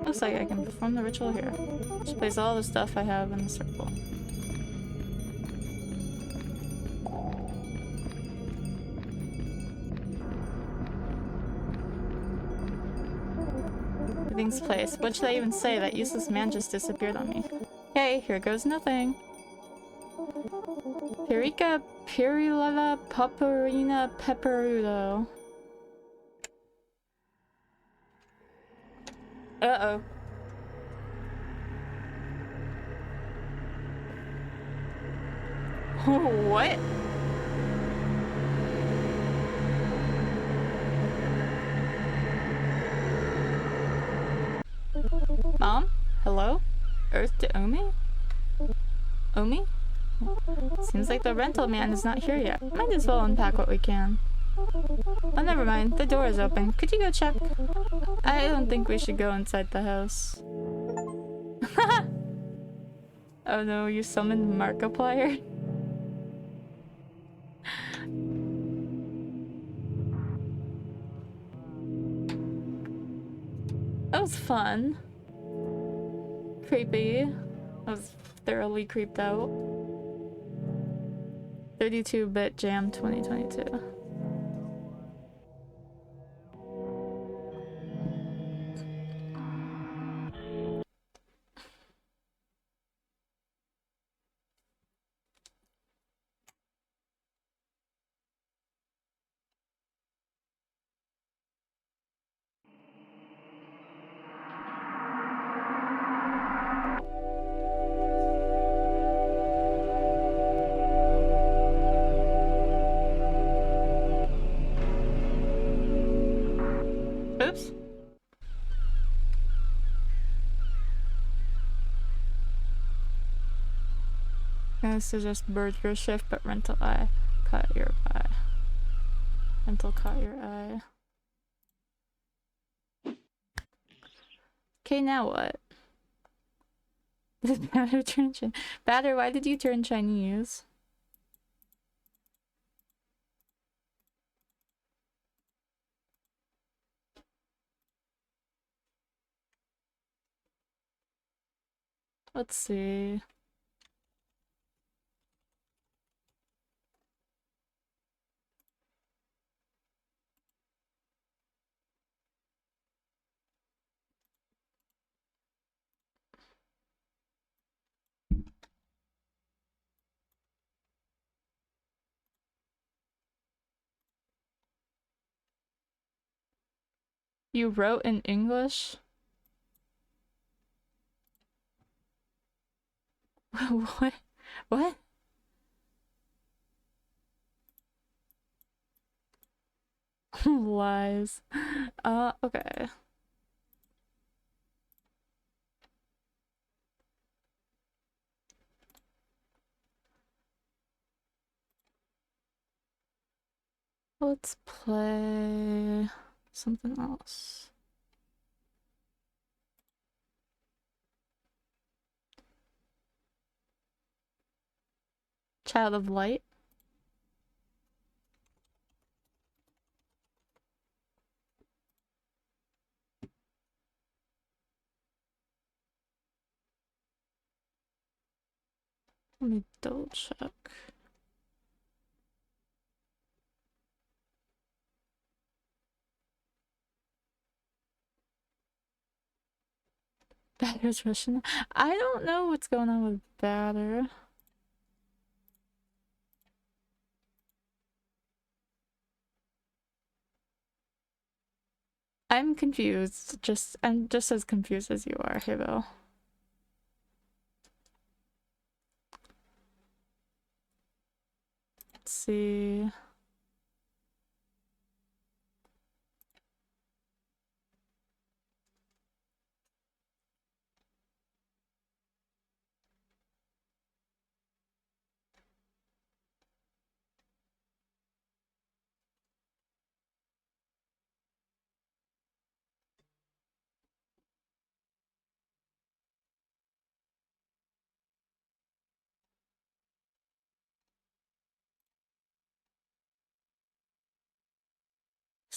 Looks like I can perform the ritual here. Just place all the stuff I have in the circle. Everything's placed. What should I even say? That useless man just disappeared on me. Okay, here goes nothing. Perica Pirilava Paparina Pepperudo. Uh-oh. What? Mom? Hello? Earth to Omi? Omi? Seems like the rental man is not here yet. Might as well unpack what we can. Oh, never mind. The door is open. Could you go check? I don't think we should go inside the house. Oh no, you summoned Markiplier? That was fun. Creepy. I was thoroughly creeped out. 32-bit Jam 2022. Oops. Gonna suggest burger shift, but rental eye. Caught your eye. Rental caught your eye. Okay, now what? Did Batter turn Chinese? Batter, why did you turn Chinese? Let's see. You wrote in English? What? What? Lies. Okay. Let's play something else. Child of light. Let me double check. Batter's Russian. I don't know what's going on with Batter. I'm confused. I'm just as confused as you are, Hebo. Let's see.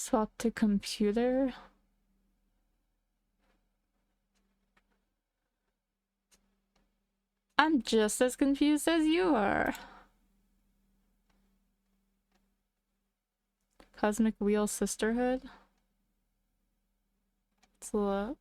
Swap to computer. I'm just as confused as you are. Cosmic Wheel Sisterhood. Let's look.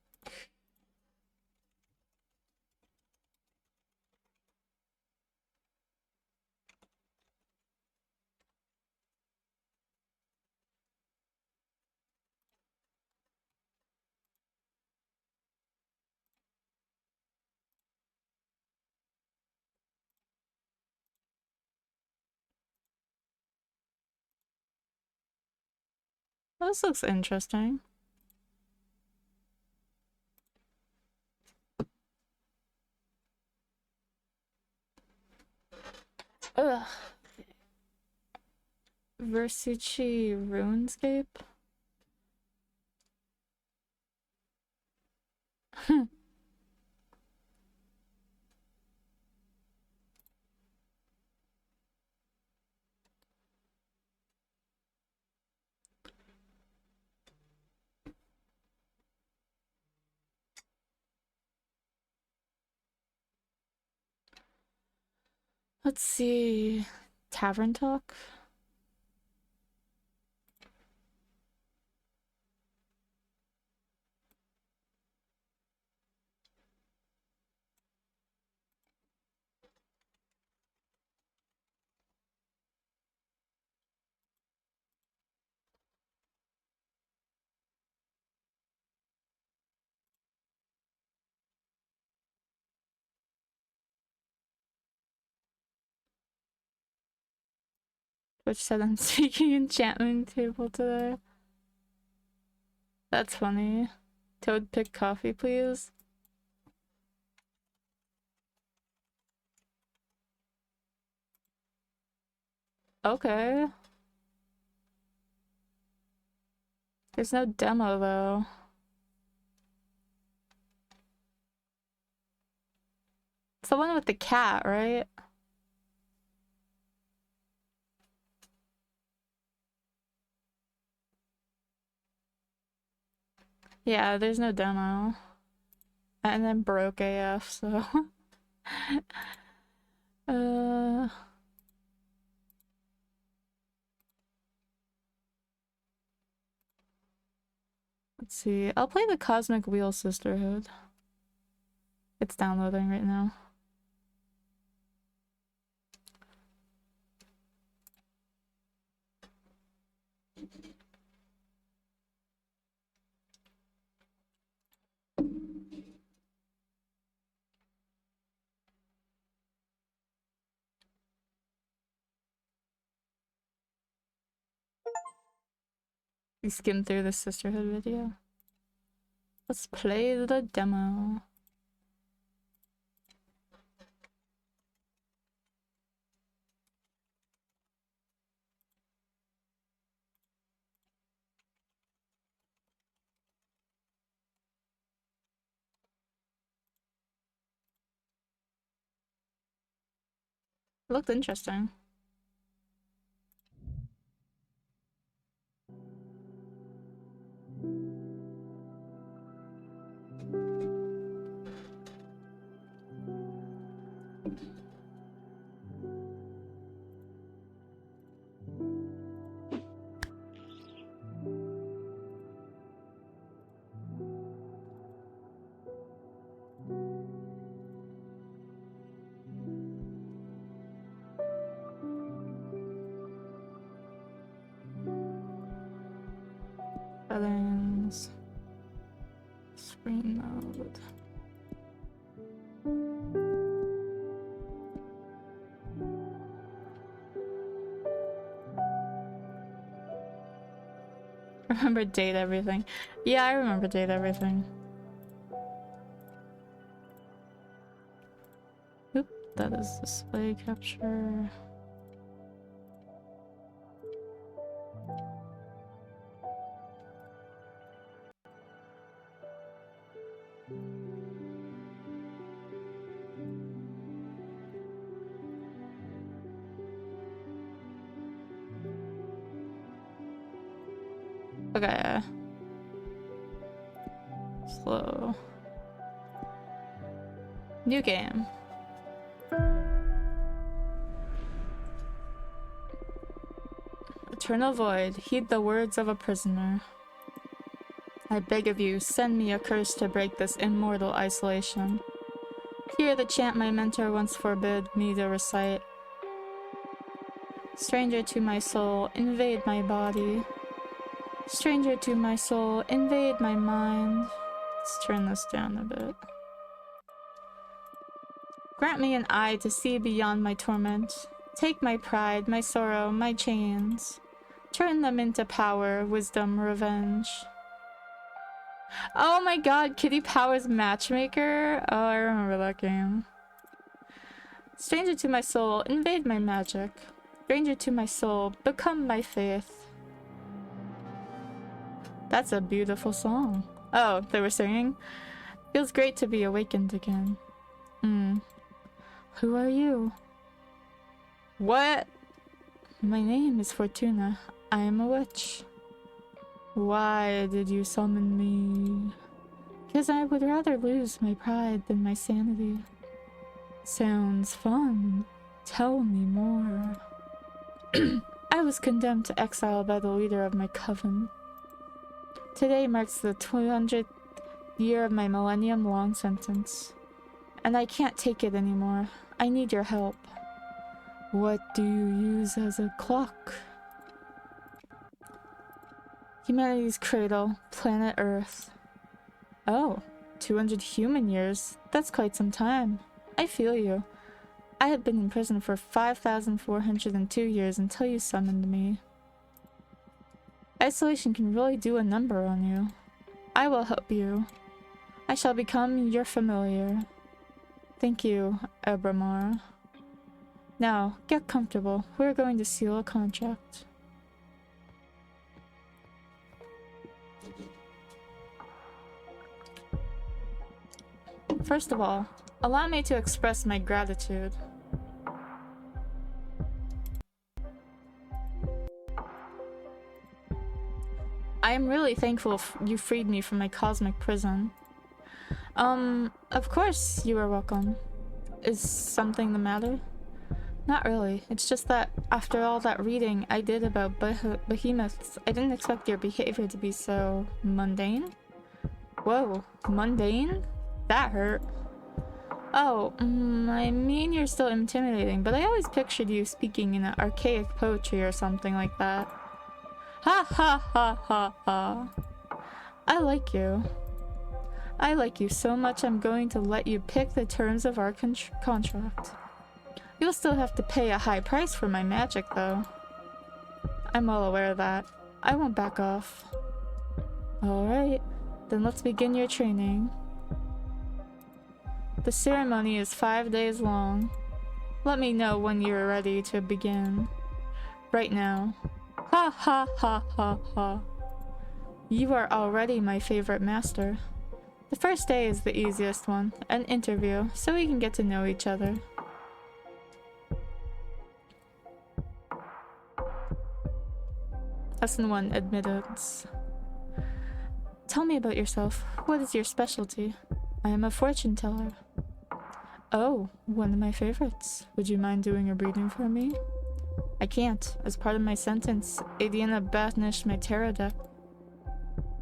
This looks interesting. Ugh. Versucci RuneScape. Let's see. Tavern Talk. Which said I'm speaking enchantment table today. That's funny. Toad pick coffee, please. Okay. There's no demo though. It's the one with the cat, right? Yeah, there's no demo. And then broke AF, so. uh. Let's see. I'll play the Cosmic Wheel Sisterhood. It's downloading right now. We skimmed through the Sisterhood video. Let's play the demo. It looked interesting. Settings. Screen mode. Remember date everything. Yeah, I remember date everything. Oop, that is display capture. Okay. Slow. New game. Eternal Void, heed the words of a prisoner. I beg of you, send me a curse to break this immortal isolation. Hear the chant my mentor once forbid me to recite. Stranger to my soul, invade my body. Stranger to my soul, invade my mind. Let's turn this down a bit. Grant me an eye to see beyond my torment. Take my pride, my sorrow, my chains. Turn them into power, wisdom, revenge. Oh my god, Kitty Powers Matchmaker? Oh, I remember that game. Stranger to my soul, invade my magic. Stranger to my soul, become my faith. That's a beautiful song. Oh, they were singing? Feels great to be awakened again. Who are you? What? My name is Fortuna. I am a witch. Why did you summon me? Because I would rather lose my pride than my sanity. Sounds fun. Tell me more. I was condemned to exile by the leader of my coven. Today marks the 200th year of my millennium-long sentence. And I can't take it anymore. I need your help. What do you use as a clock? Humanity's cradle, planet Earth. Oh, 200 human years. That's quite some time. I feel you. I had been in prison for 5,402 years until you summoned me. Isolation can really do a number on you. I will help you. I shall become your familiar. Thank you, Abramar. Now, get comfortable. We're going to seal a contract. First of all, allow me to express my gratitude. I am really thankful you freed me from my cosmic prison. Of course you are welcome. Is something the matter? Not really. It's just that after all that reading I did about behemoths, I didn't expect your behavior to be so mundane. Whoa, mundane? That hurt. Oh, I mean you're still intimidating, but I always pictured you speaking in archaic poetry or something like that. Ha ha ha ha ha. I like you. I like you so much I'm going to let you pick the terms of our contract. You'll still have to pay a high price for my magic though. I'm well aware of that. I won't back off. Alright, then let's begin your training. The ceremony is 5 days long. Let me know when you're ready to begin. Right now. Ha ha ha ha ha. You are already my favorite master. The first day is the easiest one, an interview, so we can get to know each other. Lesson 1, Admittance. Tell me about yourself. What is your specialty? I am a fortune teller. Oh, one of my favorites. Would you mind doing a reading for me? I can't. As part of my sentence, Adiana banished my tarot deck.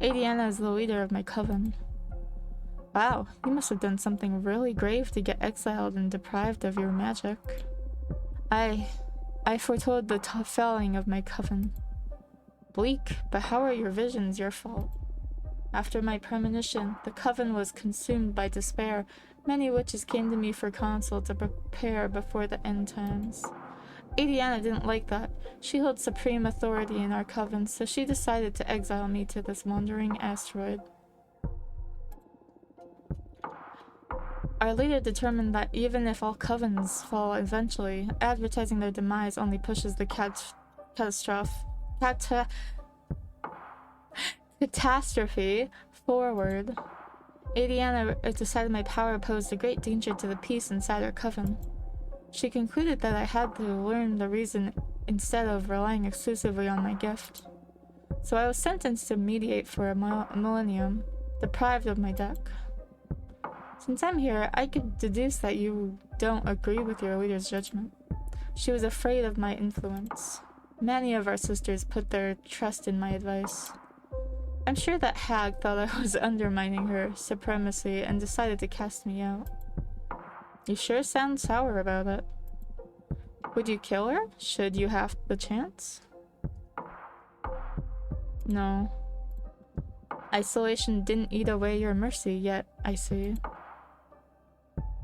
Adiana is the leader of my coven. Wow, you must have done something really grave to get exiled and deprived of your magic. I foretold the felling of my coven. Bleak, but how are your visions your fault? After my premonition, the coven was consumed by despair. Many witches came to me for counsel to prepare before the end times. Adiana didn't like that. She held supreme authority in our coven, so she decided to exile me to this wandering asteroid. Our leader determined that even if all covens fall eventually, advertising their demise only pushes the catastrophe forward. Adiana decided my power posed a great danger to the peace inside our coven. She concluded that I had to learn the reason instead of relying exclusively on my gift. So I was sentenced to mediate for a millennium, deprived of my deck. Since I'm here, I could deduce that you don't agree with your leader's judgment. She was afraid of my influence. Many of our sisters put their trust in my advice. I'm sure that hag thought I was undermining her supremacy and decided to cast me out. You sure sound sour about it. Would you kill her, should you have the chance? No. Isolation didn't eat away your mercy yet, I see.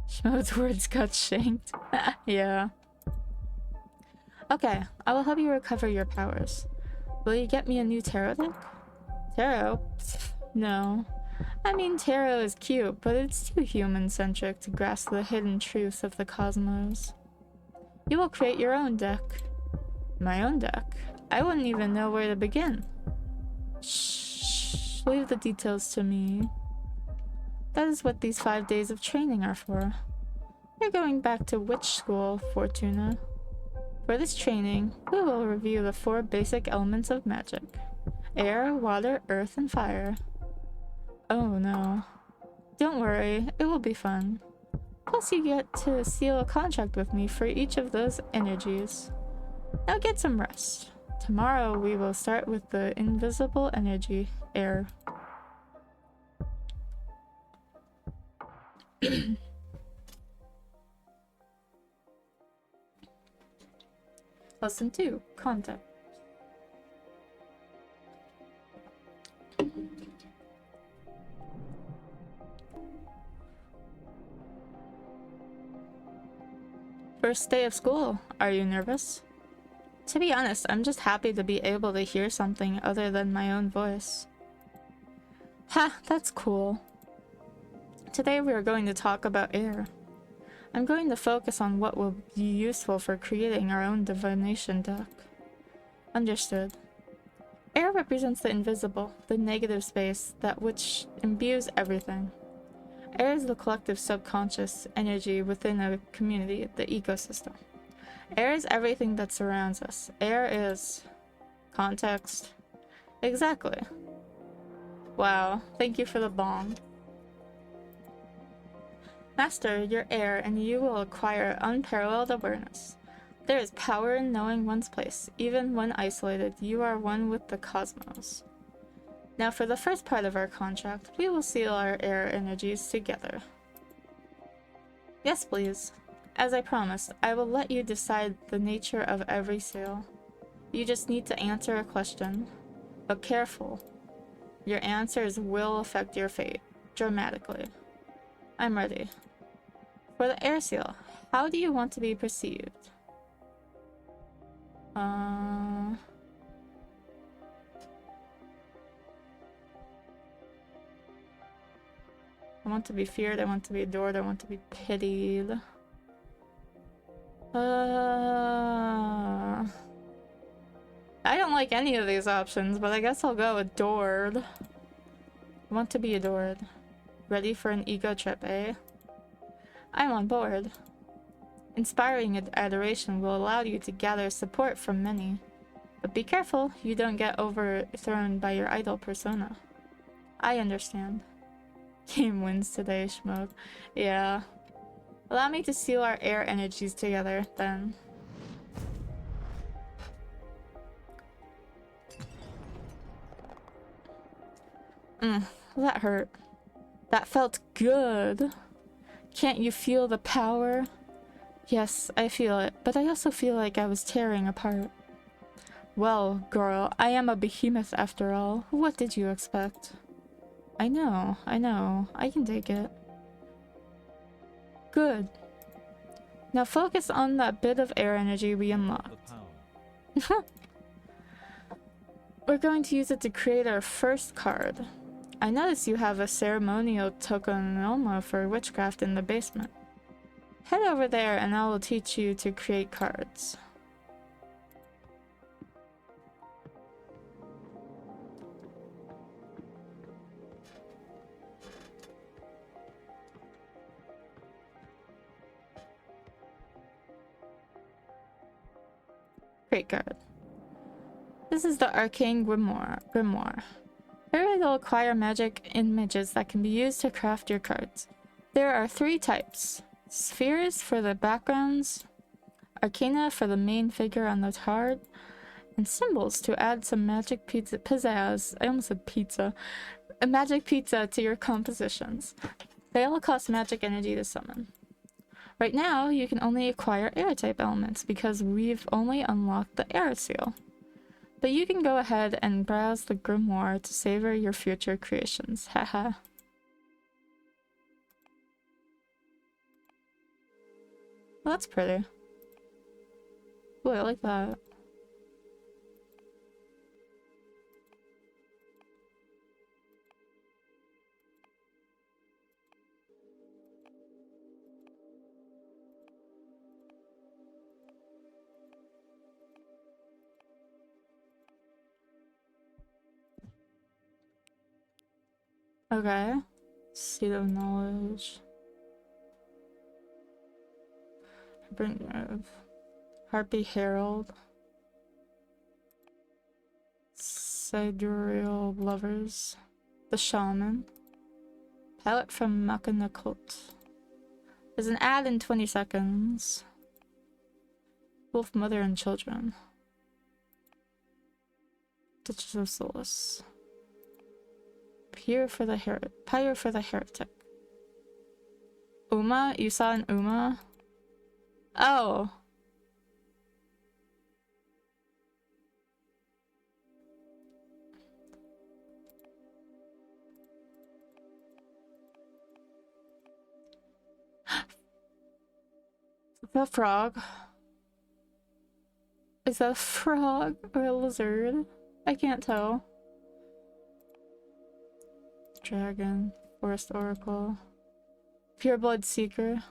Schmo's words got shanked. Yeah. Okay, I will help you recover your powers. Will you get me a new tarot deck? Tarot? No. I mean, tarot is cute, but it's too human-centric to grasp the hidden truths of the cosmos. You will create your own deck. My own deck? I wouldn't even know where to begin. Shh, leave the details to me. That is what these 5 days of training are for. You're going back to witch school, Fortuna. For this training, we will review the 4 basic elements of magic. Air, water, earth, and fire. Oh no. Don't worry, it will be fun. Plus you get to seal a contract with me for each of those energies. Now get some rest. Tomorrow we will start with the invisible energy, air. Lesson 2, contact. First day of school. Are you nervous? To be honest, I'm just happy to be able to hear something other than my own voice. Ha, that's cool. Today we are going to talk about air. I'm going to focus on what will be useful for creating our own divination deck. Understood. Air represents the invisible, the negative space, that which imbues everything. Air is the collective subconscious energy within a community, the ecosystem. Air is everything that surrounds us. Air is... context. Exactly. Wow, thank you for the bomb. Master your air and you will acquire unparalleled awareness. There is power in knowing one's place. Even when isolated, you are one with the cosmos. Now for the first part of our contract, we will seal our air energies together. Yes, please. As I promised, I will let you decide the nature of every seal. You just need to answer a question. But careful. Your answers will affect your fate, dramatically. I'm ready. For the air seal, how do you want to be perceived? I want to be feared, I want to be adored, I want to be pitied. I don't like any of these options, but I guess I'll go adored. I want to be adored. Ready for an ego trip, eh? I'm on board. Inspiring adoration will allow you to gather support from many. But be careful you don't get overthrown by your idol persona. I understand. Game wins today, Schmoke. Yeah. Allow me to seal our air energies together, then. That hurt. That felt good. Can't you feel the power? Yes, I feel it, but I also feel like I was tearing apart. Well, girl, I am a behemoth after all. What did you expect? I know. I can take it. Good. Now focus on that bit of air energy we unlocked. We're going to use it to create our first card. I notice you have a ceremonial tokonoma for witchcraft in the basement. Head over there and I will teach you to create cards. Great card. This is the Arcane Grimoire. Here it will acquire magic images that can be used to craft your cards. There are 3 types. Spheres for the backgrounds, Arcana for the main figure on the card, and symbols to add some magic pizzazz. I almost said pizza. A magic pizza to your compositions. They all cost magic energy to summon. Right now, you can only acquire air-type elements because we've only unlocked the air seal. But you can go ahead and browse the grimoire to savor your future creations. Haha. Well, that's pretty. Ooh, I like that. Okay. Seed of knowledge. Bring of Harpy Herald. Sidereal Lovers. The Shaman. Palette from Makana Cult. There's an ad in 20 seconds. Wolf Mother and Children. Ditches of Solace. Pyre for the Heretic. Uma? You saw an Uma? Oh! The frog? Is that a frog or a lizard? I can't tell. Dragon. Forest Oracle. Pureblood Seeker.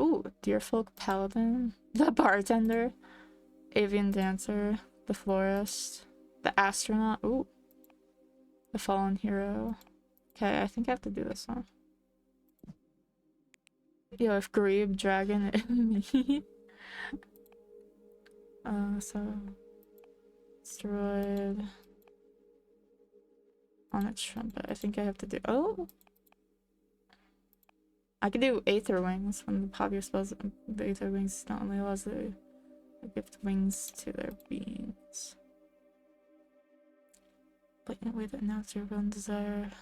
Ooh, Deerfolk Paladin. The Bartender. Avian Dancer. The Florist. The Astronaut. Ooh. The Fallen Hero. Okay, I think I have to do this one. Yo, if Grebe Dragon me. So Asteroid on its trumpet. I think I have to do I could do Aether Wings. One of the popular spells, the Aether Wings not only allows the gift wings to their beings. But in a way that announces your will and desire.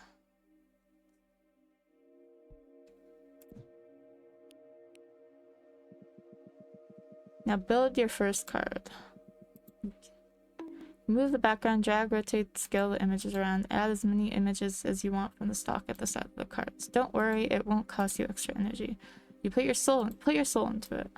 Now build your first card. Move the background, drag, rotate, scale the images around, add as many images as you want from the stock at the side of the cards. Don't worry, it won't cost you extra energy. You put your soul into it.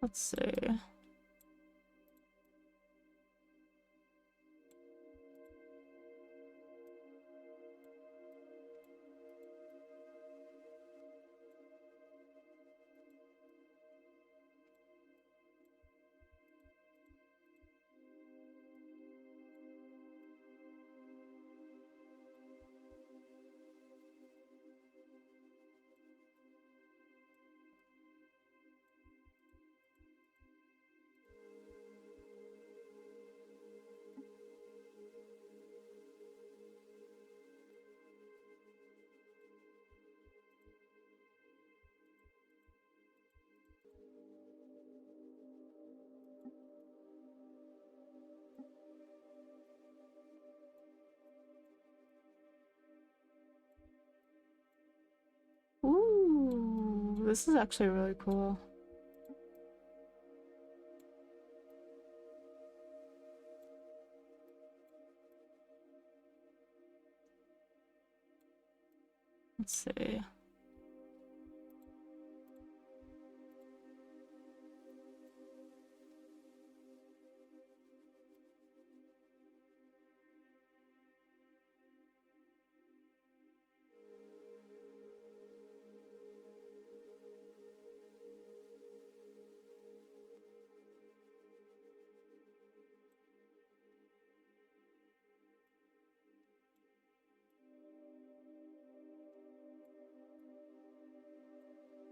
Let's see. this is actually really cool. Let's see.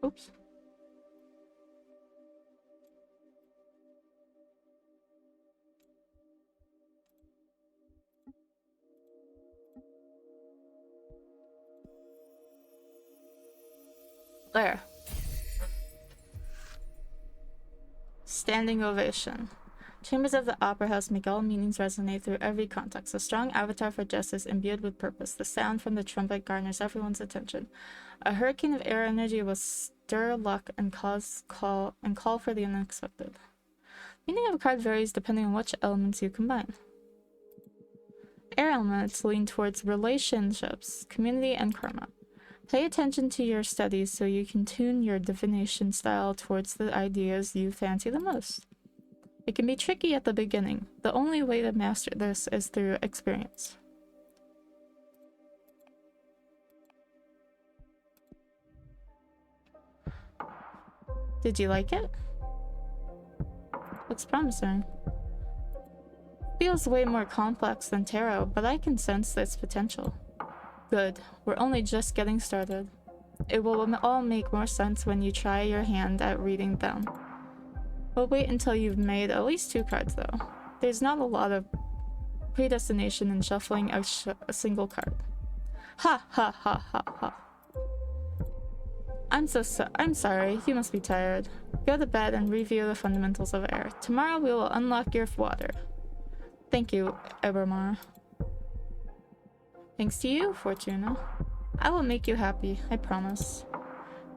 Oops. There. Standing ovation. Chambers of the Opera House make all meanings resonate through every context. A strong avatar for justice imbued with purpose. The sound from the trumpet garners everyone's attention. A hurricane of air energy will stir luck and call for the unexpected. Meaning of a card varies depending on which elements you combine. Air elements lean towards relationships, community, and karma. Pay attention to your studies so you can tune your divination style towards the ideas you fancy the most. It can be tricky at the beginning. The only way to master this is through experience. Did you like it? Looks promising. Feels way more complex than tarot, but I can sense its potential. Good. We're only just getting started. It will all make more sense when you try your hand at reading them. We'll wait until you've made at least 2 cards, though. There's not a lot of predestination in shuffling a single card. Ha ha ha ha ha. I'm sorry, you must be tired. Go to bed and review the fundamentals of air. Tomorrow we will unlock your water. Thank you, Ebermar. Thanks to you, Fortuna. I will make you happy, I promise.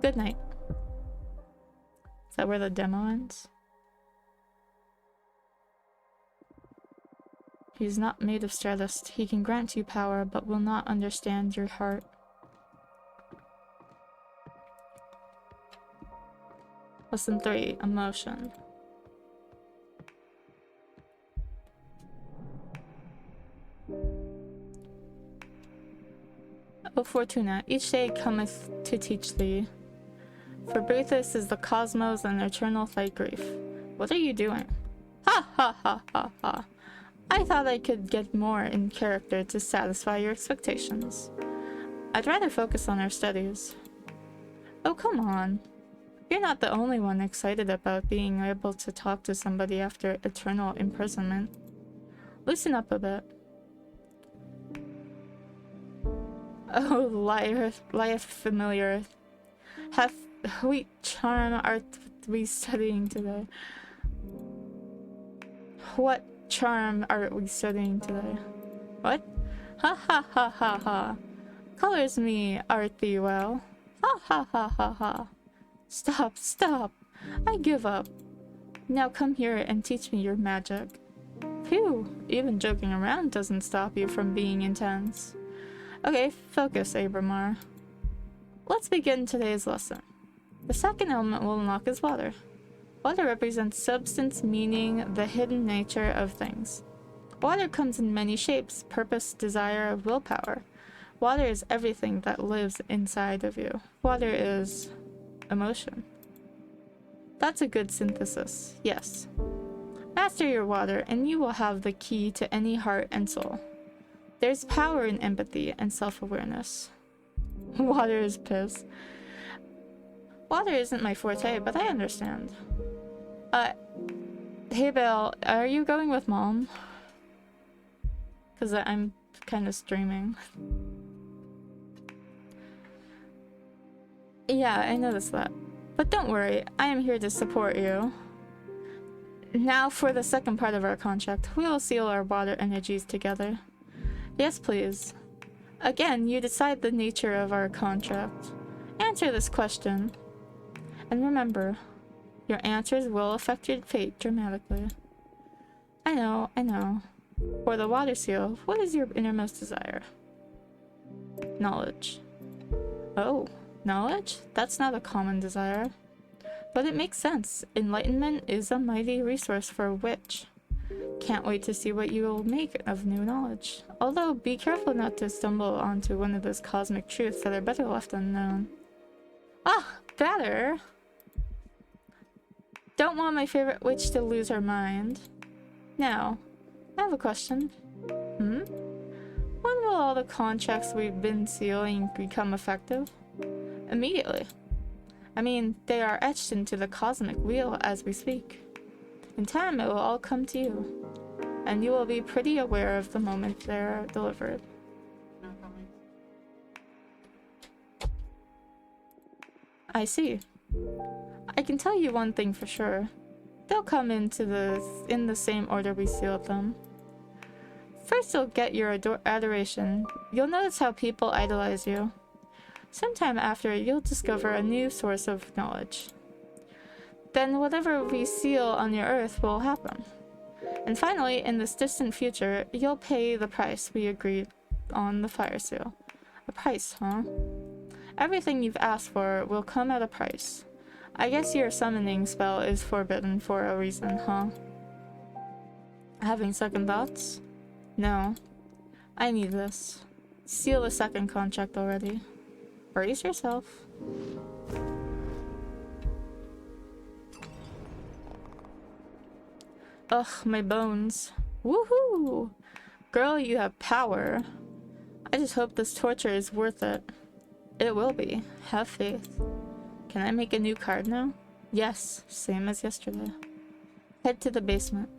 Good night. Is that where the demo ends? He is not made of stardust. He can grant you power, but will not understand your heart. Lesson 3. Emotion. O Fortuna, each day cometh to teach thee. For Bruthus is the cosmos and eternal thy grief. What are you doing? Ha ha ha ha ha. I thought I could get more in character to satisfy your expectations. I'd rather focus on our studies. Oh, come on. You're not the only one excited about being able to talk to somebody after eternal imprisonment. Loosen up a bit. Oh, liar familiar. Hath wheat charm art we studying today? What charm are we studying today? What? Ha ha ha ha ha. Colors me, art thee well. Ha ha ha ha ha. Stop, stop. I give up. Now come here and teach me your magic. Phew, even joking around doesn't stop you from being intense. Okay, focus, Abramar. Let's begin today's lesson. The second element we'll unlock is water. Water represents substance, meaning the hidden nature of things. Water comes in many shapes: purpose, desire, willpower. Water is everything that lives inside of you. Water is emotion. That's a good synthesis, yes. Master your water and you will have the key to any heart and soul. There's power in empathy and self-awareness. Water is piss. Water isn't my forte, but I understand. Hey Belle, are you going with Mom? Because I'm kind of streaming. Yeah, I noticed that. But don't worry, I am here to support you. Now for the second part of our contract. We will seal our water energies together. Yes, please. Again, you decide the nature of our contract. Answer this question. And remember, your answers will affect your fate dramatically. I know, I know. For the water seal, what is your innermost desire? Knowledge. Oh, knowledge? That's not a common desire. But it makes sense. Enlightenment is a mighty resource for a witch. Can't wait to see what you will make of new knowledge. Although, be careful not to stumble onto one of those cosmic truths that are better left unknown. Ah, better! Don't want my favorite witch to lose her mind. Now, I have a question. Hmm? When will all the contracts we've been sealing become effective? Immediately. I mean, they are etched into the cosmic wheel as we speak. In time, it will all come to you, and you will be pretty aware of the moment they're delivered. I see. I can tell you one thing for sure. They'll come in the same order we sealed them. First, you'll get your adoration. You'll notice how people idolize you. Sometime after, you'll discover a new source of knowledge. Then whatever we seal on your earth will happen. And finally, in this distant future, you'll pay the price we agreed on the fire seal. A price, huh? Everything you've asked for will come at a price. I guess your summoning spell is forbidden for a reason, huh? Having second thoughts? No. I need this. Seal the second contract already. Brace yourself. Ugh, my bones. Woohoo! Girl, you have power. I just hope this torture is worth it. It will be. Have faith. Can I make a new card now? Yes, same as yesterday. Head to the basement.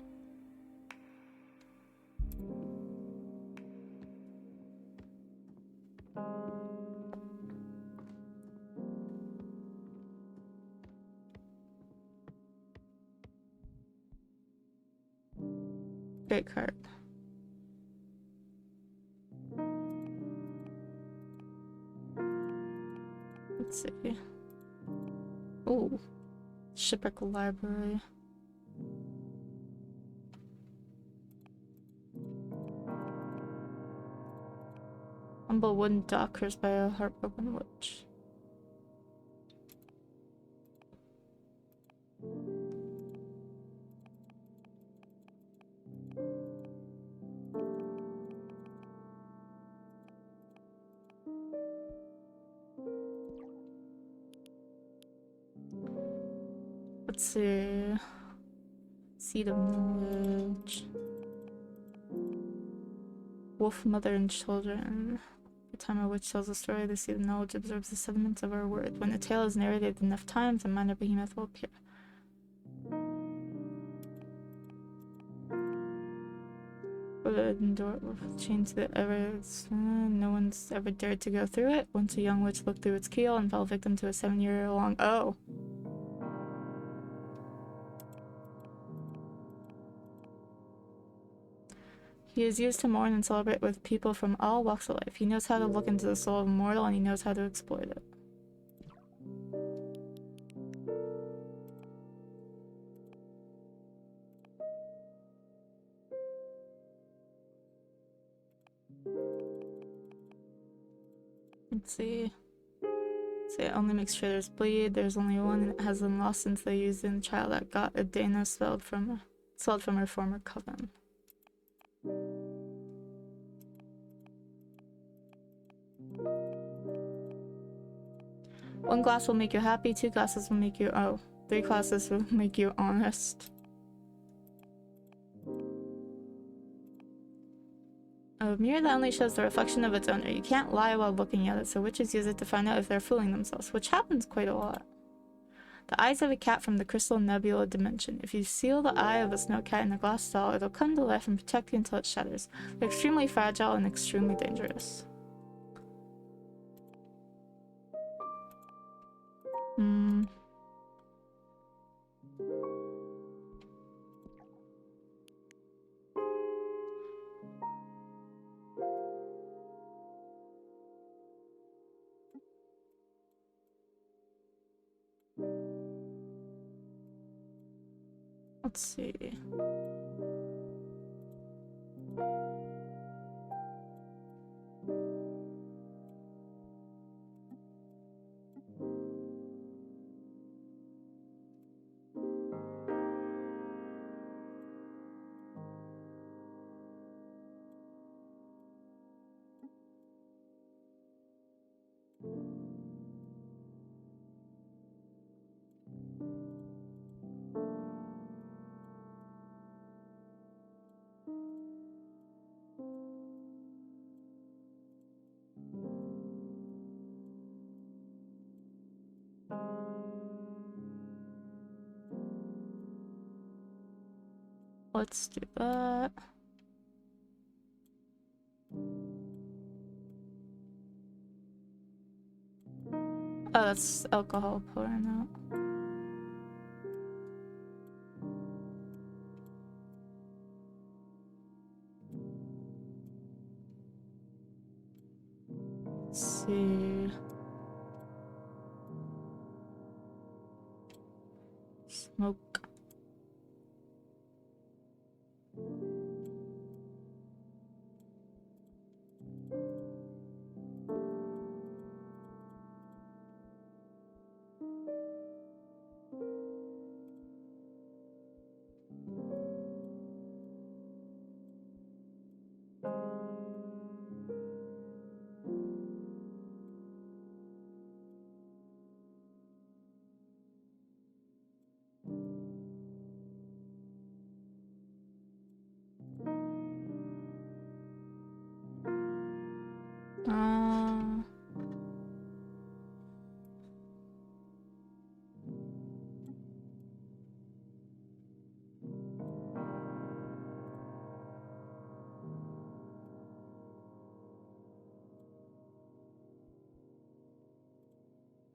Great card. Let's see. Ooh. Shipwreck Library. Humble wooden dock cursed by a heartbroken witch. Let's see. Seed of knowledge. Wolf, mother, and children. Every time a witch tells a story, the seed of knowledge absorbs the sediments of our word. When the tale is narrated enough times, a minor behemoth will appear. Wooden door chained to the ever. No one's ever dared to go through it. Once a young witch looked through its keyhole and fell victim to a 7-year-long. Oh. He is used to mourn and celebrate with people from all walks of life. He knows how to look into the soul of a mortal, and he knows how to exploit it. Let's see. It only makes traders bleed. There's only one, and it has been lost since they used it in the child that got Adana spelled from her former coven. One glass will make you happy, 2 glasses will make you 3 glasses will make you honest. A mirror that only shows the reflection of its owner. You can't lie while looking at it, so witches use it to find out if they're fooling themselves, which happens quite a lot. The eyes of a cat from the crystal nebula dimension. If you seal the eye of a snow cat in a glass doll, it'll come to life and protect you until it shatters. They're extremely fragile and extremely dangerous. Let's see. Let's do that. Oh, that's alcohol pouring out. Let's see. Smoke.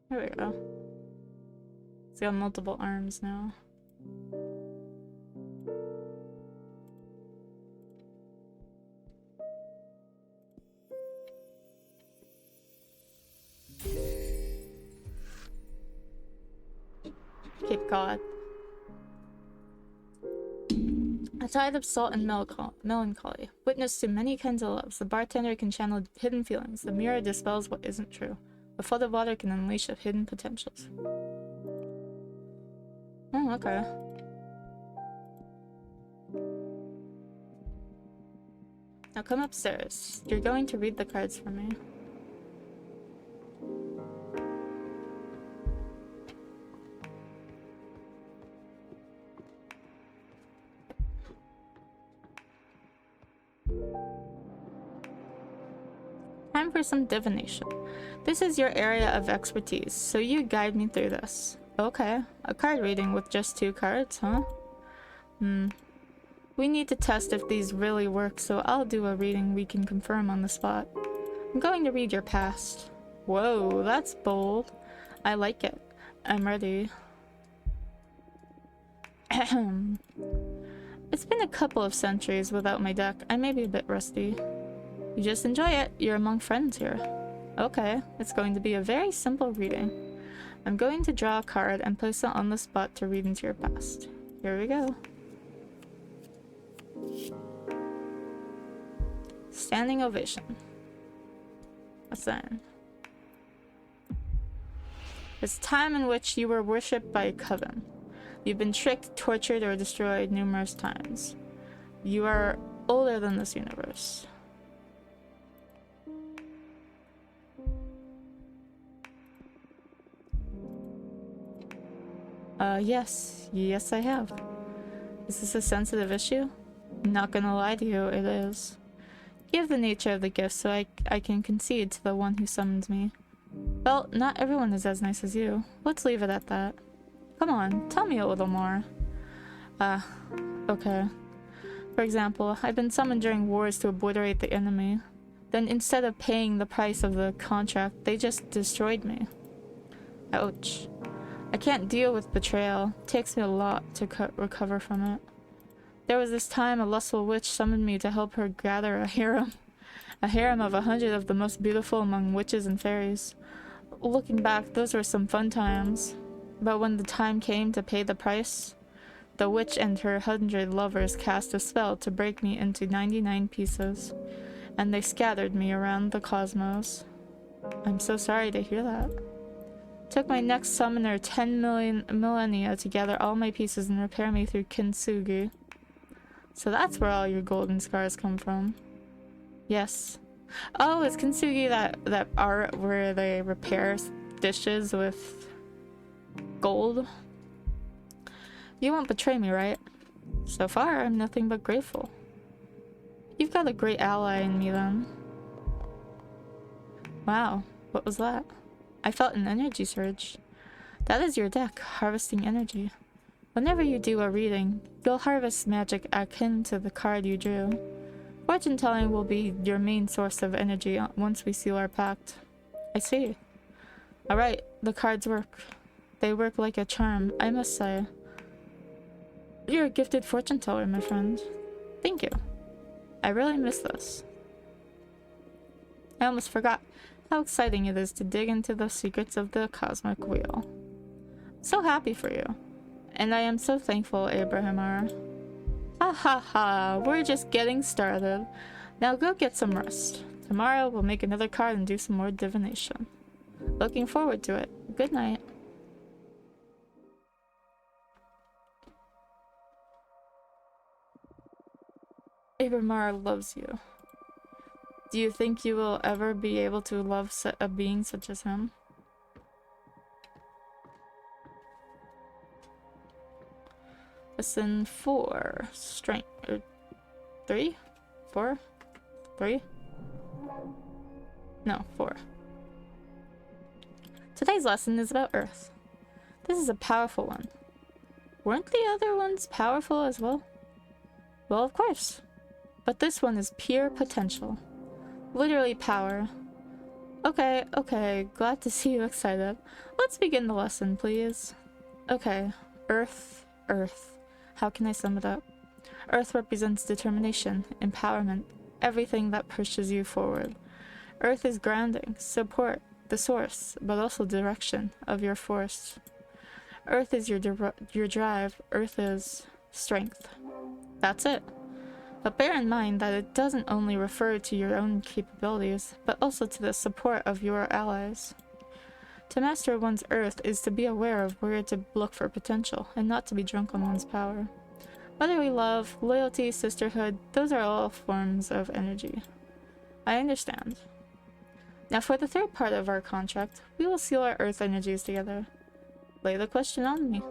There we go. It's got multiple arms now. Cape Cod. A tide of salt and melancholy. Witness to many kinds of loves. The bartender can channel hidden feelings. The mirror dispels what isn't true. A flood of water can unleash hidden potentials. Oh, okay. Now come upstairs. You're going to read the cards for me. Time for some divination. This is your area of expertise, so you guide me through this. Okay, a card reading with just 2 cards, huh? We need to test if these really work, so I'll do a reading we can confirm on the spot. I'm going to read your past. Whoa, that's bold. I like it. I'm ready. It's been a couple of centuries without my deck. I may be a bit rusty. You just enjoy it. You're among friends here. Okay, it's going to be a very simple reading. I'm going to draw a card and place it on the spot to read into your past. Here we go. Standing ovation. A sign. It's time in which you were worshipped by a coven. You've been tricked, tortured, or destroyed numerous times. You are older than this universe. Yes I have. Is this a sensitive issue? I'm not gonna lie to you, it is. Give the nature of the gift so I can concede to the one who summons me. Well, not everyone is as nice as you. Let's leave it at that. Come on, tell me a little more. Okay. For example, I've been summoned during wars to obliterate the enemy. Then instead of paying the price of the contract, they just destroyed me. Ouch. I can't deal with betrayal. It takes me a lot to recover from it. There was this time a lustful witch summoned me to help her gather a harem. A harem of 100 of the most beautiful among witches and fairies. Looking back, those were some fun times. But when the time came to pay the price, the witch and her 100 lovers cast a spell to break me into 99 pieces, and they scattered me around the cosmos. I'm so sorry to hear that. Took my next summoner 10 million millennia to gather all my pieces and repair me through kintsugi. So that's where all your golden scars come from. Yes. Oh, is kintsugi that art where they repair dishes with gold? You won't betray me, right? So far, I'm nothing but grateful. You've got a great ally in me, then. Wow, what was that? I felt an energy surge. That is your deck, harvesting energy. Whenever you do a reading, you'll harvest magic akin to the card you drew. Fortune telling will be your main source of energy once we seal our pact. I see. Alright, the cards work. They work like a charm, I must say. You're a gifted fortune teller, my friend. Thank you. I really miss this. I almost forgot how exciting it is to dig into the secrets of the cosmic wheel. So happy for you. And I am so thankful, Abrahamar. Ha ha ha, we're just getting started. Now go get some rest. Tomorrow we'll make another card and do some more divination. Looking forward to it. Good night. Abrahamar loves you. Do you think you will ever be able to love a being such as him? Lesson 4. Strength. 3? 4? 3? No, 4. Today's lesson is about Earth. This is a powerful one. Weren't the other ones powerful as well? Well, of course. But this one is pure potential. Literally power. Okay, glad to see you excited. Let's begin the lesson, please. Okay, Earth. How can I sum it up? Earth represents determination, empowerment, everything that pushes you forward. Earth is grounding, support, the source, but also direction of your force. Earth is your drive. Earth is strength. That's it. But bear in mind that it doesn't only refer to your own capabilities, but also to the support of your allies. To master one's Earth is to be aware of where to look for potential, and not to be drunk on one's power. Whether we love, loyalty, sisterhood, those are all forms of energy. I understand. Now for the third part of our contract, we will seal our Earth energies together. Lay the question on me.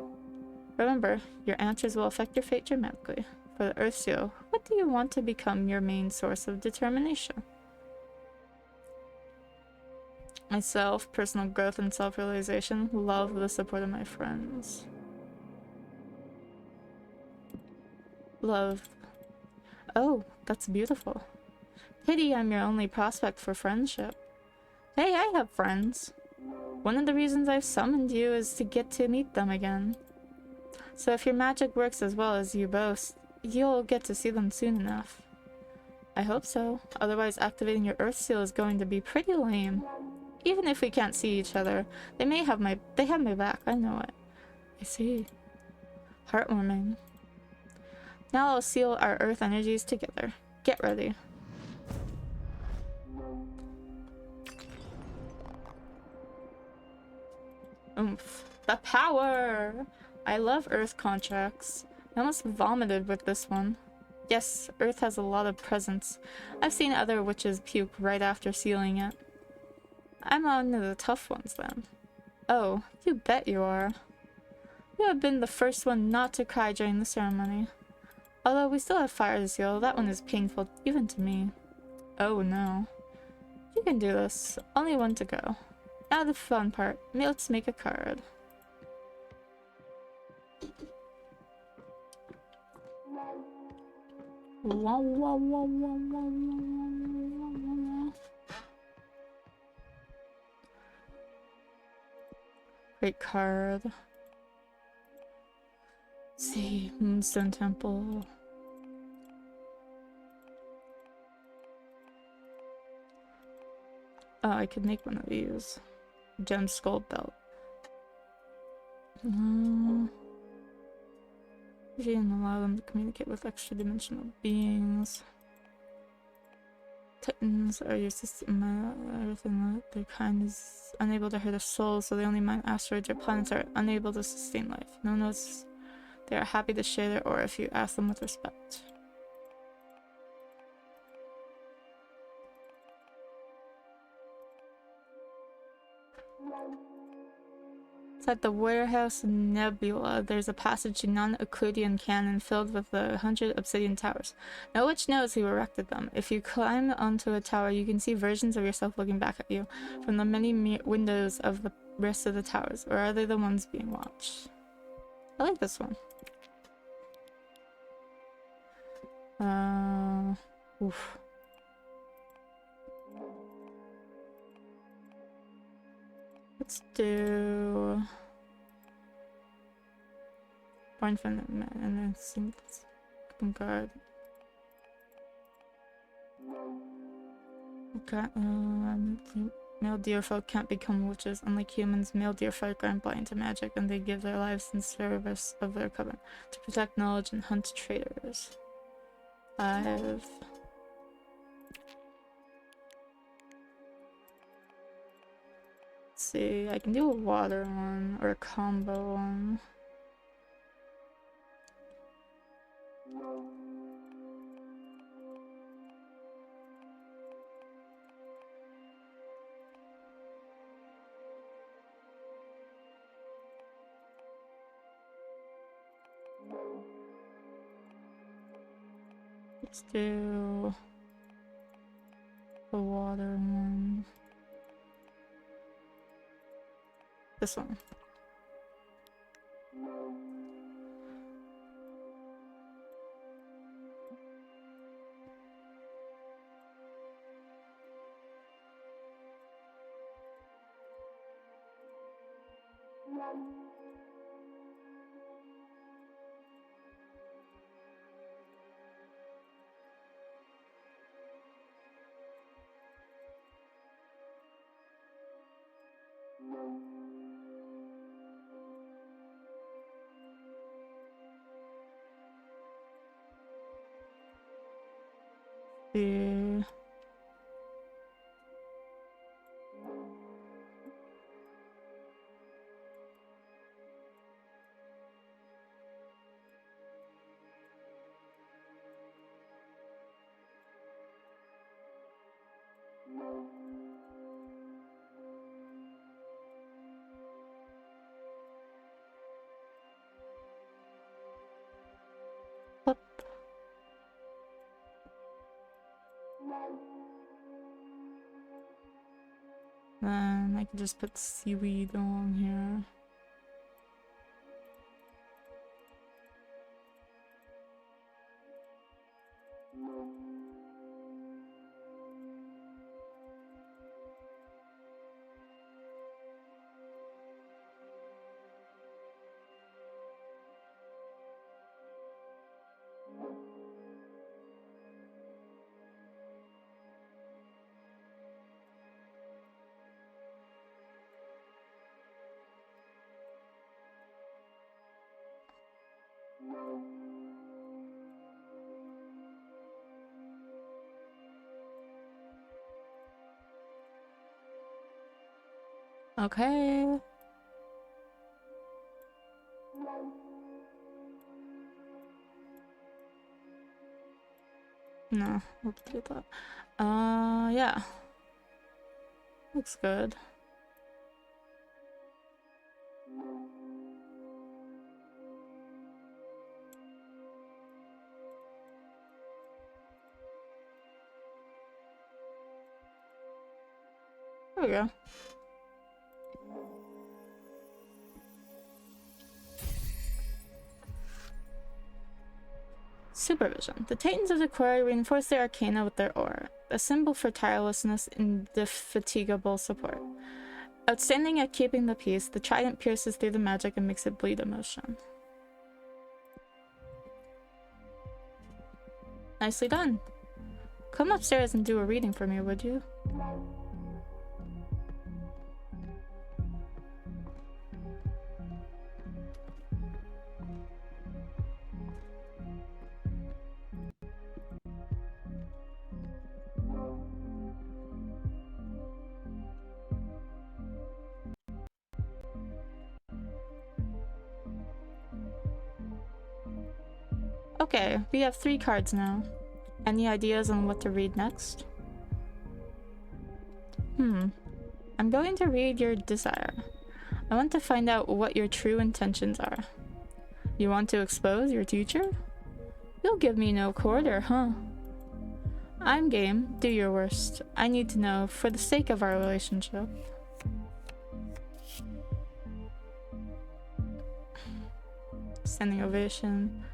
Remember, your answers will affect your fate dramatically. For the Earth Seal, what do you want to become your main source of determination? Myself, personal growth and self-realization, love the support of my friends. Love. Oh, that's beautiful. Pity I'm your only prospect for friendship. Hey, I have friends. One of the reasons I've summoned you is to get to meet them again. So if your magic works as well as you boast, you'll get to see them soon enough. I hope so. Otherwise, activating your Earth Seal is going to be pretty lame. Even if we can't see each other, they have my back. I know it. I see. Heartwarming. Now I'll seal our Earth energies together. Get ready. Oomph. The power! I love Earth contracts. I almost vomited with this one. Yes, Earth has a lot of presence. I've seen other witches puke right after sealing it. I'm one of the tough ones then. Oh, you bet you are. You have been the first one not to cry during the ceremony. Although we still have fire to seal, that one is painful even to me. Oh no. You can do this. Only one to go. Now the fun part. Let's make a card. Great card. Let's see, Moonstone Temple. Oh, I could make one of these. Gem Skull Belt. and allow them to communicate with extra-dimensional beings. Titans are your system. Everything their kind is unable to hurt a soul, so they only mine asteroids or planets are unable to sustain life. No one knows they are happy to share their aura if you ask them with respect. It's at the Warehouse Nebula. There's a passage to non-Euclidean canon filled with 100 obsidian towers. No witch knows who erected them. If you climb onto a tower, you can see versions of yourself looking back at you from the many windows of the rest of the towers. Or are they the ones being watched? I like this one. Oof. Let's do Born from the man and then sinks guard. Okay, male deerfolk can't become witches. Unlike humans, male deerfolk aren't blind to magic and they give their lives in service of their coven to protect knowledge and hunt traitors. Let's see, I can do a water one or a combo one. Let's do the water one. This one. Yeah. What? Then I can just put seaweed on here. Okay. No, let's do that. Yeah. Looks good. There we go. Supervision. The Titans of the Quarry reinforce their arcana with their aura, a symbol for tirelessness and indefatigable support. Outstanding at keeping the peace, the trident pierces through the magic and makes it bleed emotion. Nicely done. Come upstairs and do a reading for me, would you? Okay, we have 3 cards now. Any ideas on what to read next? I'm going to read your desire. I want to find out what your true intentions are. You want to expose your future? You'll give me no quarter, huh? I'm game. Do your worst. I need to know for the sake of our relationship. Standing ovation.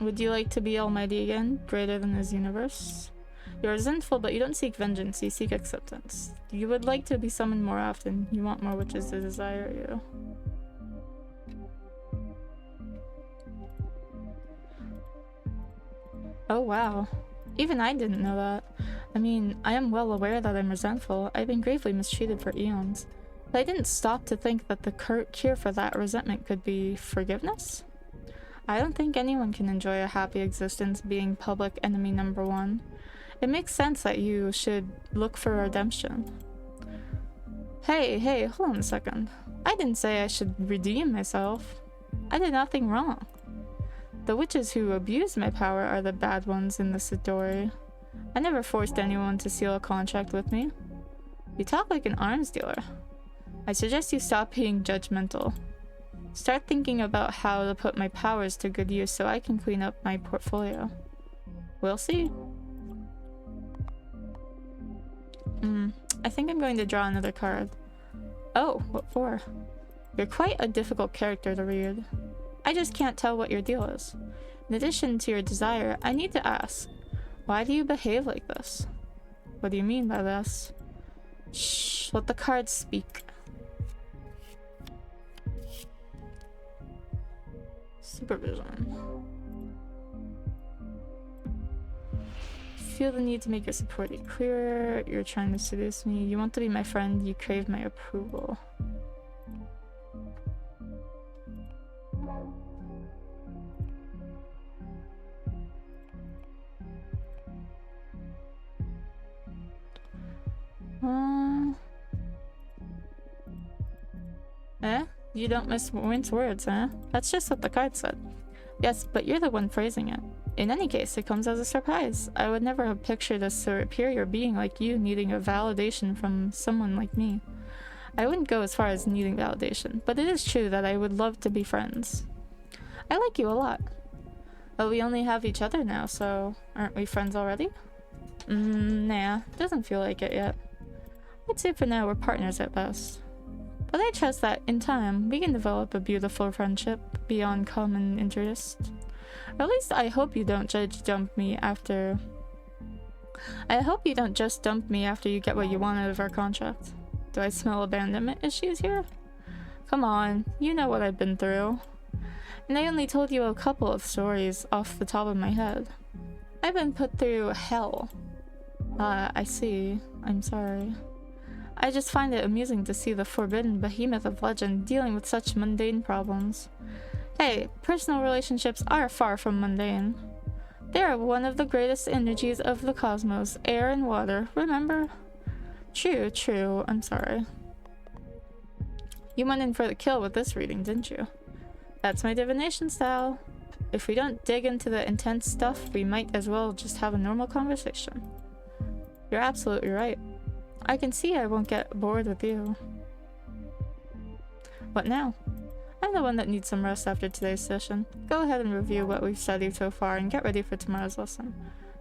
Would you like to be almighty again, greater than this universe? You're resentful, but you don't seek vengeance, you seek acceptance. You would like to be summoned more often. You want more witches to desire you. Oh wow. Even I didn't know that. I mean, I am well aware that I'm resentful. I've been gravely mistreated for eons. But I didn't stop to think that the cure for that resentment could be forgiveness. I don't think anyone can enjoy a happy existence being public enemy number 1. It makes sense that you should look for redemption. Hey, hold on a second. I didn't say I should redeem myself. I did nothing wrong. The witches who abuse my power are the bad ones in this story. I never forced anyone to seal a contract with me. You talk like an arms dealer. I suggest you stop being judgmental. Start thinking about how to put my powers to good use so I can clean up my portfolio. We'll see. I think I'm going to draw another card. Oh, what for? You're quite a difficult character to read. I just can't tell what your deal is. In addition to your desire, I need to ask, why do you behave like this? What do you mean by this? Shh, let the cards speak. Supervision. Feel the need to make your support clearer. You're trying to seduce me. You want to be my friend. You crave my approval. You don't mince words, huh? That's just what the card said. Yes, but you're the one phrasing it. In any case, it comes as a surprise. I would never have pictured a superior being like you needing a validation from someone like me. I wouldn't go as far as needing validation, but it is true that I would love to be friends. I like you a lot. But we only have each other now, so aren't we friends already? Nah, doesn't feel like it yet. I'd say for now we're partners at best. But I trust that, in time, we can develop a beautiful friendship beyond common interest. Or at least I hope you don't just dump me after you get what you want out of our contract. Do I smell abandonment issues here? Come on, you know what I've been through. And I only told you a couple of stories off the top of my head. I've been put through hell. I see. I'm sorry. I just find it amusing to see the forbidden behemoth of legend dealing with such mundane problems. Hey, personal relationships are far from mundane. They are one of the greatest energies of the cosmos, air and water, remember? True, I'm sorry. You went in for the kill with this reading, didn't you? That's my divination style. If we don't dig into the intense stuff, we might as well just have a normal conversation. You're absolutely right. I can see I won't get bored with you. What now? I'm the one that needs some rest after today's session. Go ahead and review what we've studied so far and get ready for tomorrow's lesson.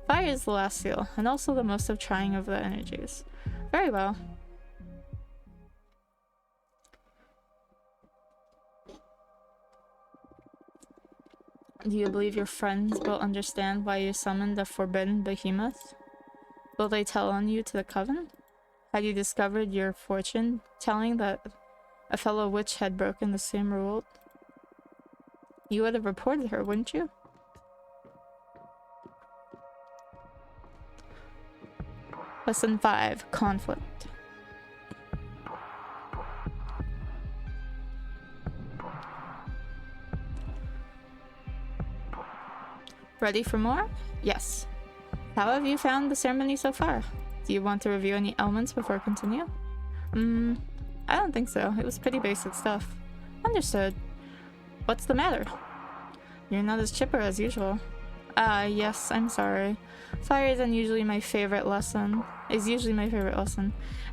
Fire is the last seal, and also the most trying of the energies. Very well. Do you believe your friends will understand why you summoned the forbidden behemoth? Will they tell on you to the coven? Had you discovered your fortune telling that a fellow witch had broken the same rule? You would have reported her, wouldn't you? Lesson 5. Conflict. Ready for more? Yes. How have you found the ceremony so far? Do you want to review any elements before continue? I don't think so. It was pretty basic stuff. Understood. What's the matter? You're not as chipper as usual. Yes, I'm sorry. Fire is usually my favorite lesson.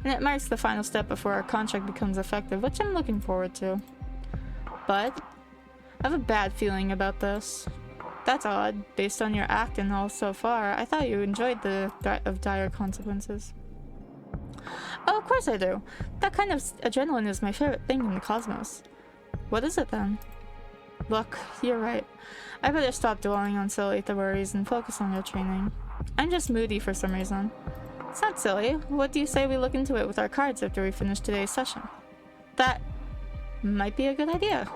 And it marks the final step before our contract becomes effective, which I'm looking forward to. But I have a bad feeling about this. That's odd. Based on your act and all so far, I thought you enjoyed the threat of dire consequences. Oh, of course I do. That kind of adrenaline is my favorite thing in the cosmos. What is it then? Look, you're right. I better stop dwelling on silly worries and focus on your training. I'm just moody for some reason. It's not silly. What do you say we look into it with our cards after we finish today's session? That might be a good idea.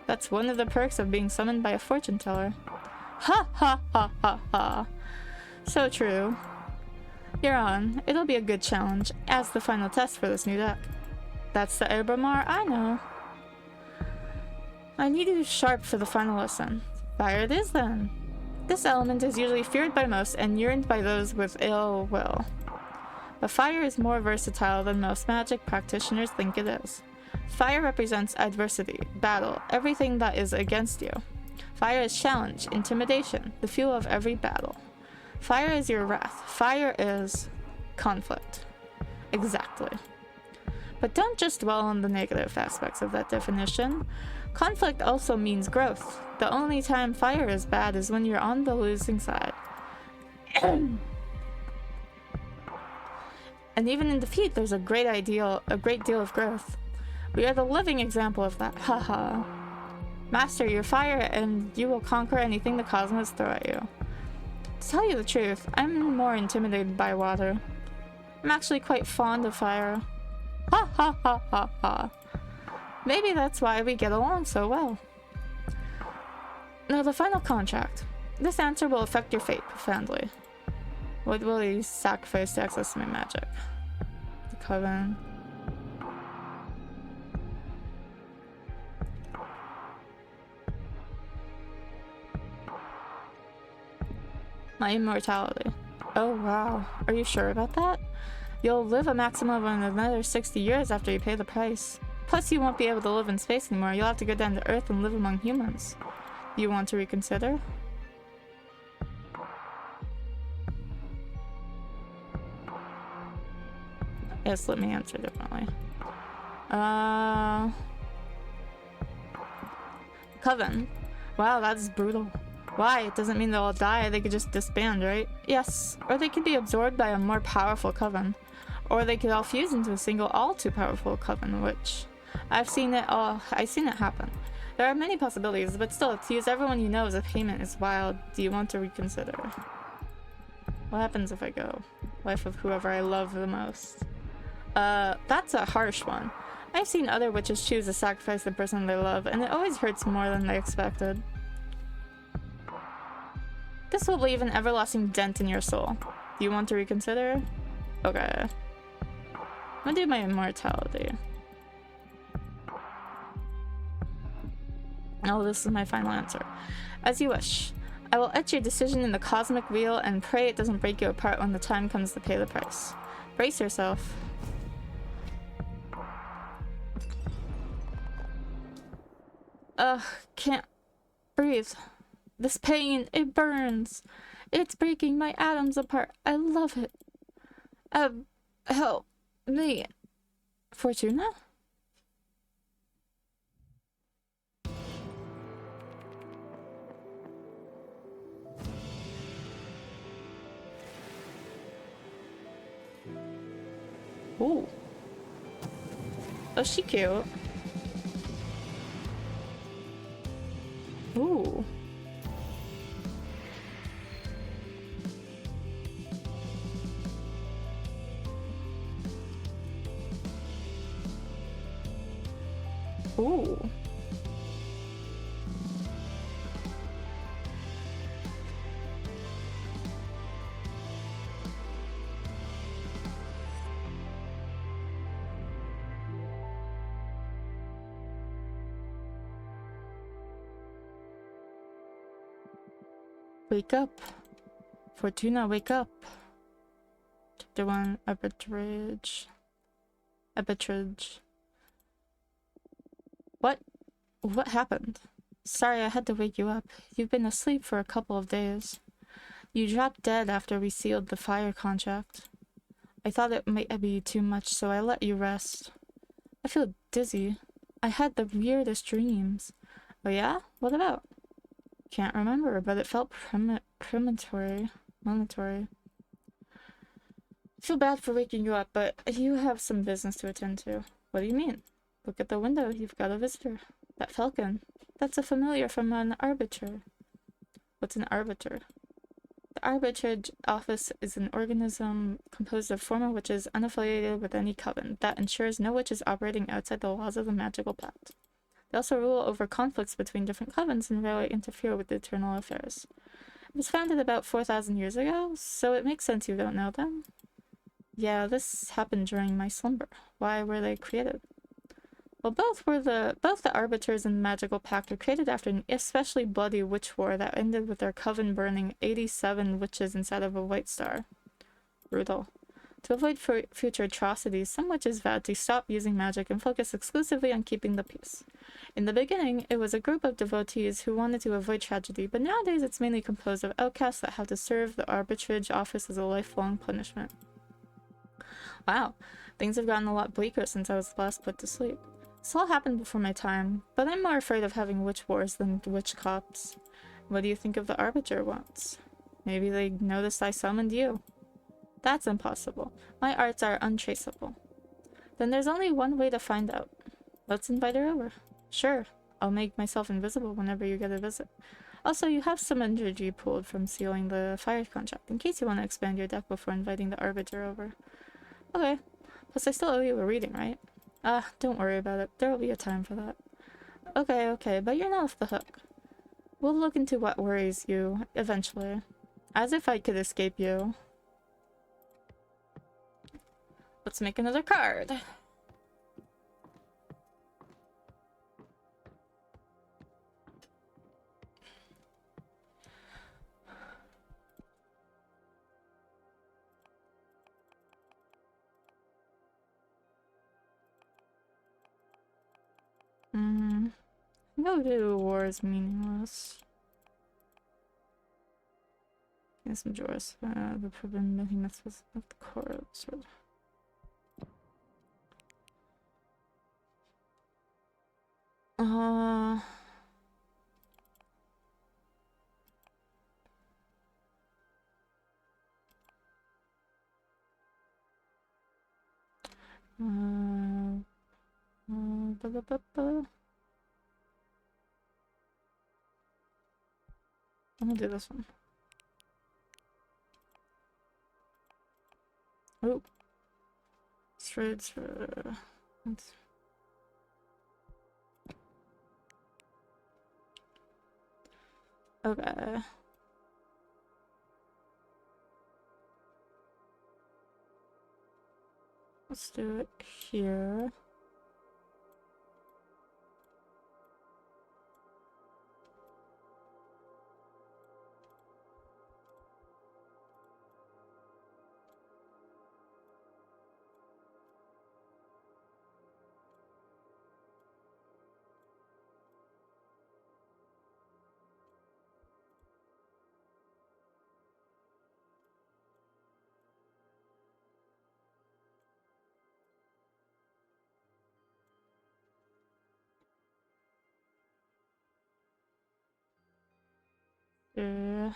That's one of the perks of being summoned by a fortune teller. Ha ha ha ha ha. So true. You're on. It'll be a good challenge as the final test for this new deck. That's the Erbamar I know. I need you sharp for the final lesson. Fire it is then. This element is usually feared by most and yearned by those with ill will. But fire is more versatile than most magic practitioners think it is. Fire represents adversity, battle, everything that is against you. Fire is challenge, intimidation, the fuel of every battle. Fire is your wrath. Fire is conflict. Exactly. But don't just dwell on the negative aspects of that definition. Conflict also means growth. The only time fire is bad is when you're on the losing side. And even in defeat, there's a great deal of growth. We are the living example of that. Haha. Master your fire and you will conquer anything the cosmos throw at you. To tell you the truth, I'm more intimidated by water. I'm actually quite fond of fire. Ha ha ha ha ha. Maybe that's why we get along so well. Now the final contract. This answer will affect your fate profoundly. What will you sacrifice to access my magic? The Coven. My immortality. Oh wow. Are you sure about that? You'll live a maximum of another 60 years after you pay the price. Plus you won't be able to live in space anymore. You'll have to go down to Earth and live among humans. Do you want to reconsider? Yes, let me answer differently. Coven. Wow, that's brutal. Why? It doesn't mean they'll all die, they could just disband, right? Yes, or they could be absorbed by a more powerful coven. Or they could all fuse into a single all too powerful coven, which I've seen it happen. There are many possibilities, but still, to use everyone you know as a payment is wild. Do you want to reconsider? What happens if I go? Life of whoever I love the most. That's a harsh one. I've seen other witches choose to sacrifice the person they love, and it always hurts more than they expected. This will leave an everlasting dent in your soul. Do you want to reconsider? Okay. I'm gonna do my immortality. Oh, this is my final answer. As you wish. I will etch your decision in the cosmic wheel and pray it doesn't break you apart when the time comes to pay the price. Brace yourself. Can't breathe. This pain, it burns. It's breaking my atoms apart. I love it. Help me. Fortuna? Ooh. Oh, she cute. Ooh. Ooh. Wake up. Fortuna, wake up. Chapter 1, arbitrage. Arbitrage. What? What happened? Sorry I had to wake you up. You've been asleep for a couple of days. You dropped dead after we sealed the fire contract. I thought it might be too much, so I let you rest. I feel dizzy. I had the weirdest dreams. Oh yeah? What about? Can't remember, but it felt premonitory. Monitory. I feel bad for waking you up, but you have some business to attend to. What do you mean? Look at the window. You've got a visitor. That falcon. That's a familiar from an arbiter. What's an arbiter? The arbitrage office is an organism composed of former witches unaffiliated with any coven that ensures no witches operating outside the laws of the magical pact. They also rule over conflicts between different covens and rarely interfere with internal affairs. It was founded about 4,000 years ago, so it makes sense you don't know them. Yeah, this happened during my slumber. Why were they created? Well, both the Arbiters and the Magical Pact were created after an especially bloody witch war that ended with their coven burning 87 witches inside of a white star. Brutal. To avoid future atrocities, some witches vowed to stop using magic and focus exclusively on keeping the peace. In the beginning, it was a group of devotees who wanted to avoid tragedy, but nowadays it's mainly composed of outcasts that have to serve the arbitrage office as a lifelong punishment. Wow, things have gotten a lot bleaker since I was last put to sleep. This all happened before my time, but I'm more afraid of having witch wars than witch cops. What do you think of the Arbiter once? Maybe they noticed I summoned you. That's impossible. My arts are untraceable. Then there's only one way to find out. Let's invite her over. Sure, I'll make myself invisible whenever you get a visit. Also, you have some energy pooled from sealing the fire contract, in case you want to expand your deck before inviting the Arbiter over. Okay. Plus I still owe you a reading, right? Don't worry about it. There will be a time for that. Okay, but you're not off the hook. We'll look into what worries you, eventually. As if I could escape you. Let's make another card. No do war is meaningless. Get some drawers. The forbidden behemoth was at the core of the sword. Ba, ba, ba. I'm gonna do this one. Oh. Threads for... Okay. Let's do it here. Yeah.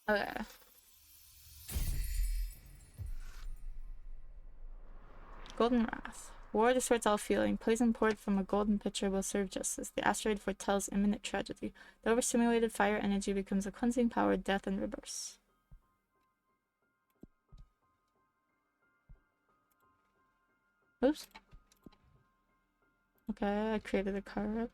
Okay. Golden Wrath. War distorts all feeling. Poison poured from a golden pitcher will serve justice. The asteroid foretells imminent tragedy. The overstimulated fire energy becomes a cleansing power, death and rebirth. Oops. Okay, I created a card.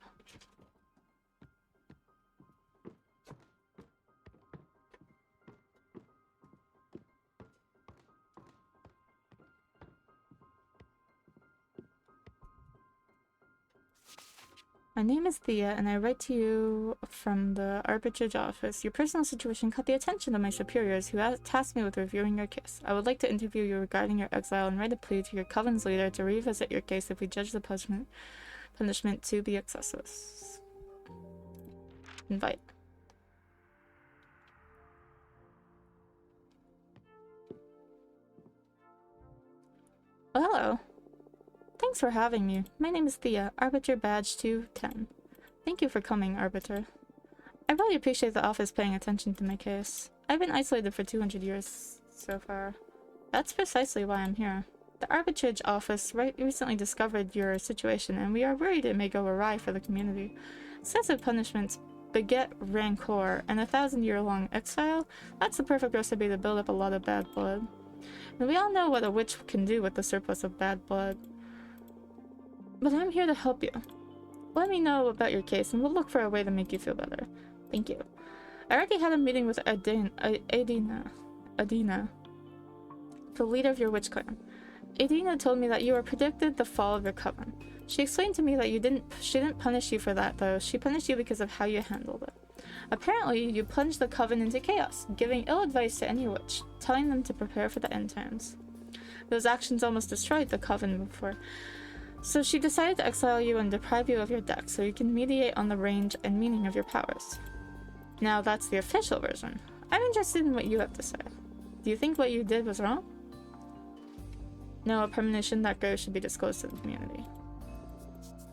My name is Thea, and I write to you from the arbitrage office. Your personal situation caught the attention of my superiors, who tasked me with reviewing your case. I would like to interview you regarding your exile and write a plea to your coven's leader to revisit your case if we judge the punishment to be excessive. Invite. Oh, hello. Thanks for having me. My name is Thea, Arbiter Badge 210. Thank you for coming, Arbiter. I really appreciate the office paying attention to my case. I've been isolated for 200 years so far. That's precisely why I'm here. The Arbitrage office recently discovered your situation, and we are worried it may go awry for the community. Excessive punishments beget rancor, and a 1,000-year-long exile? That's the perfect recipe to build up a lot of bad blood. And we all know what a witch can do with the surplus of bad blood. But I'm here to help you. Let me know about your case, and we'll look for a way to make you feel better. Thank you. I already had a meeting with Adina, the leader of your witch clan. Adina told me that you were predicted the fall of your coven. She explained to me that she didn't punish you for that, though. She punished you because of how you handled it. Apparently, you plunged the coven into chaos, giving ill advice to any witch, telling them to prepare for the end times. Those actions almost destroyed the coven before. So she decided to exile you and deprive you of your deck so you can mediate on the range and meaning of your powers. Now that's the official version. I'm interested in what you have to say. Do you think what you did was wrong? No, a premonition that goes should be disclosed to the community.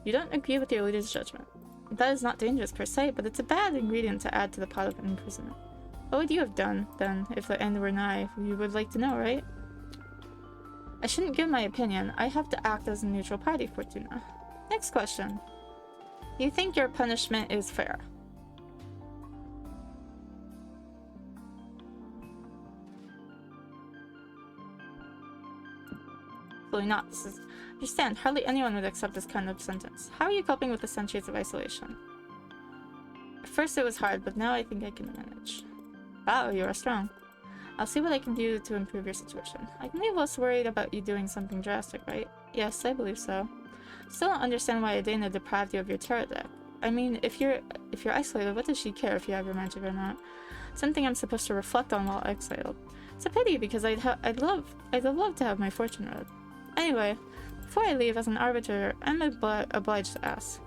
You don't agree with your leader's judgment. That is not dangerous per se, but it's a bad ingredient to add to the pot of imprisonment. What would you have done, then, if the end were nigh? You would like to know, right? I shouldn't give my opinion. I have to act as a neutral party, Fortuna. Next question. You think your punishment is fair? Absolutely not. Understand, hardly anyone would accept this kind of sentence. How are you coping with the centuries of isolation? At first it was hard, but now I think I can manage. Wow, you are strong. I'll see what I can do to improve your situation. I can leave less worried about you doing something drastic, right? Yes, I believe so. Still don't understand why Adana deprived you of your tarot deck. I mean, if you're isolated, what does she care if you have your magic or not? Something I'm supposed to reflect on while exiled. It's a pity because I'd love to have my fortune read. Anyway, before I leave as an arbiter, I'm obliged to ask.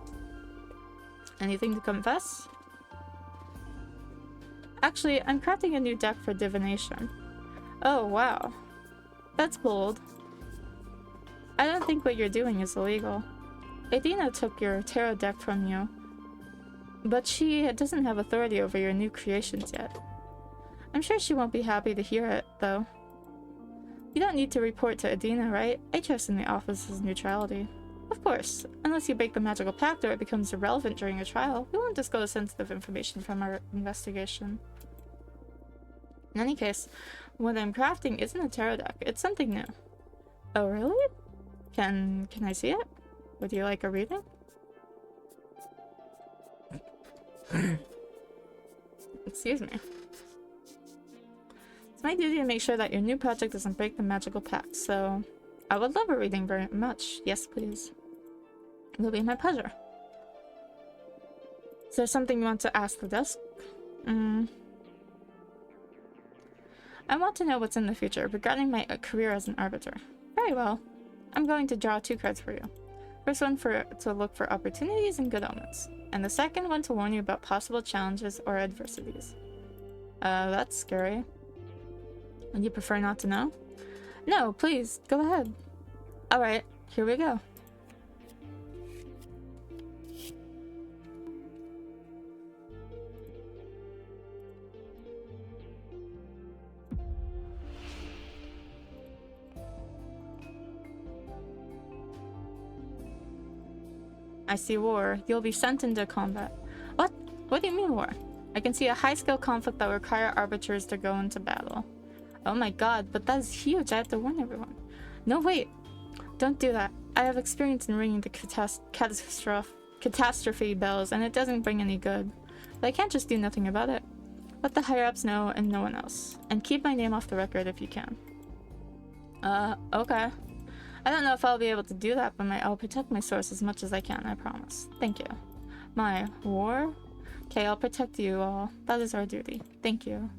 Anything to confess? Actually, I'm crafting a new deck for divination. Oh, wow. That's bold. I don't think what you're doing is illegal. Adina took your tarot deck from you, but she doesn't have authority over your new creations yet. I'm sure she won't be happy to hear it, though. You don't need to report to Adina, right? I trust in the office's neutrality. Of course, unless you break the magical pact or it becomes irrelevant during a trial, we won't disclose sensitive information from our investigation. In any case, what I'm crafting isn't a tarot deck, it's something new. Oh really? Can I see it? Would you like a reading? Excuse me. It's my duty to make sure that your new project doesn't break the magical pact, so I would love a reading very much. Yes, please. It will be my pleasure. Is there something you want to ask the desk? I want to know what's in the future regarding my career as an arbiter. Very well. I'm going to draw 2 cards for you. First one to look for opportunities and good omens, and the second one to warn you about possible challenges or adversities. That's scary. Would you prefer not to know? No, please, go ahead. Alright, here we go. I see war. You'll be sent into combat. What? What do you mean war? I can see a high-skill conflict that will require arbiters to go into battle. Oh my god, but that is huge. I have to warn everyone. No, wait. Don't do that. I have experience in ringing the catastrophe bells, and it doesn't bring any good. But I can't just do nothing about it. Let the higher-ups know and no one else. And keep my name off the record if you can. Okay. I don't know if I'll be able to do that, but I'll protect my source as much as I can, I promise. Thank you. My war? Okay, I'll protect you all. That is our duty. Thank you.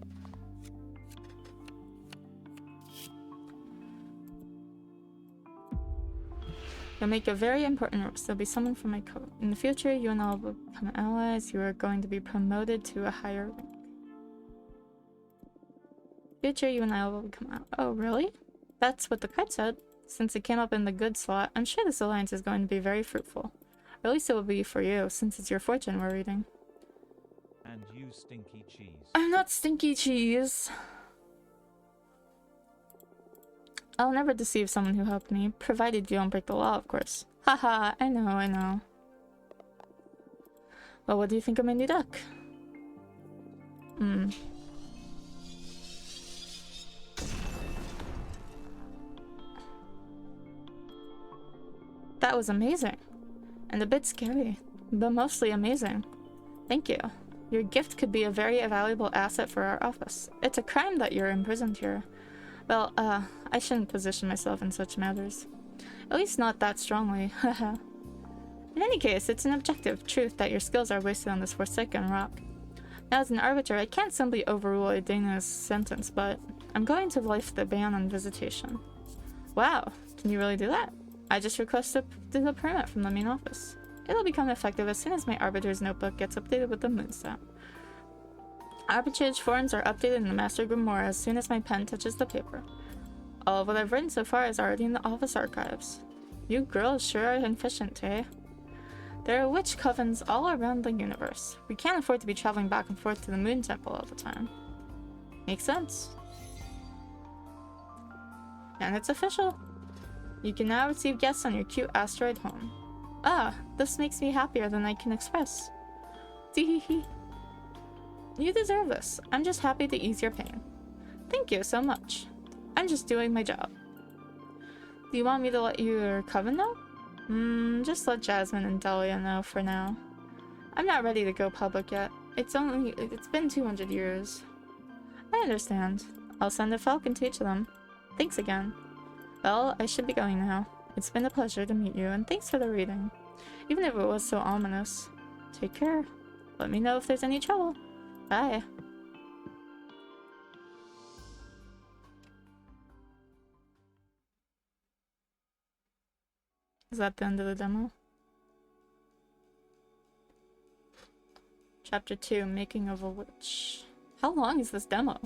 You'll make a very important role. There'll be someone from my court. In the future, you and I will become allies. You are going to be promoted to a higher rank. Future, you and I will become allies. Oh, really? That's what the card said. Since it came up in the good slot, I'm sure this alliance is going to be very fruitful. Or at least it will be for you, since it's your fortune we're reading. And you stinky cheese. I'm not stinky cheese. I'll never deceive someone who helped me, provided you don't break the law, of course. Haha, I know. Well, what do you think of my new duck? That was amazing. And a bit scary, but mostly amazing. Thank you. Your gift could be a very valuable asset for our office. It's a crime that you're imprisoned here. Well, I shouldn't position myself in such matters. At least not that strongly, haha. In any case, it's an objective truth that your skills are wasted on this forsaken rock. Now, as an arbiter, I can't simply overrule Adana's sentence, but I'm going to lift the ban on visitation. Wow, can you really do that? I just requested the permit from the main office. It'll become effective as soon as my arbiter's notebook gets updated with the moonstat. Arbitrage forms are updated in the Master Grimoire as soon as my pen touches the paper. All of what I've written so far is already in the office archives. You girls sure are efficient, eh? There are witch covens all around the universe. We can't afford to be traveling back and forth to the Moon Temple all the time. Makes sense. And it's official. You can now receive guests on your cute asteroid home. Ah, this makes me happier than I can express. Teehee. You deserve this. I'm just happy to ease your pain. Thank you so much. I'm just doing my job. Do you want me to let your coven know? Just let Jasmine and Dahlia know for now. I'm not ready to go public yet. It's been 200 years. I understand. I'll send a falcon to each of them. Thanks again. Well, I should be going now. It's been a pleasure to meet you, and thanks for the reading. Even if it was so ominous. Take care. Let me know if there's any trouble. Bye. Is that the end of the demo? Chapter 2, Making of a Witch. How long is this demo?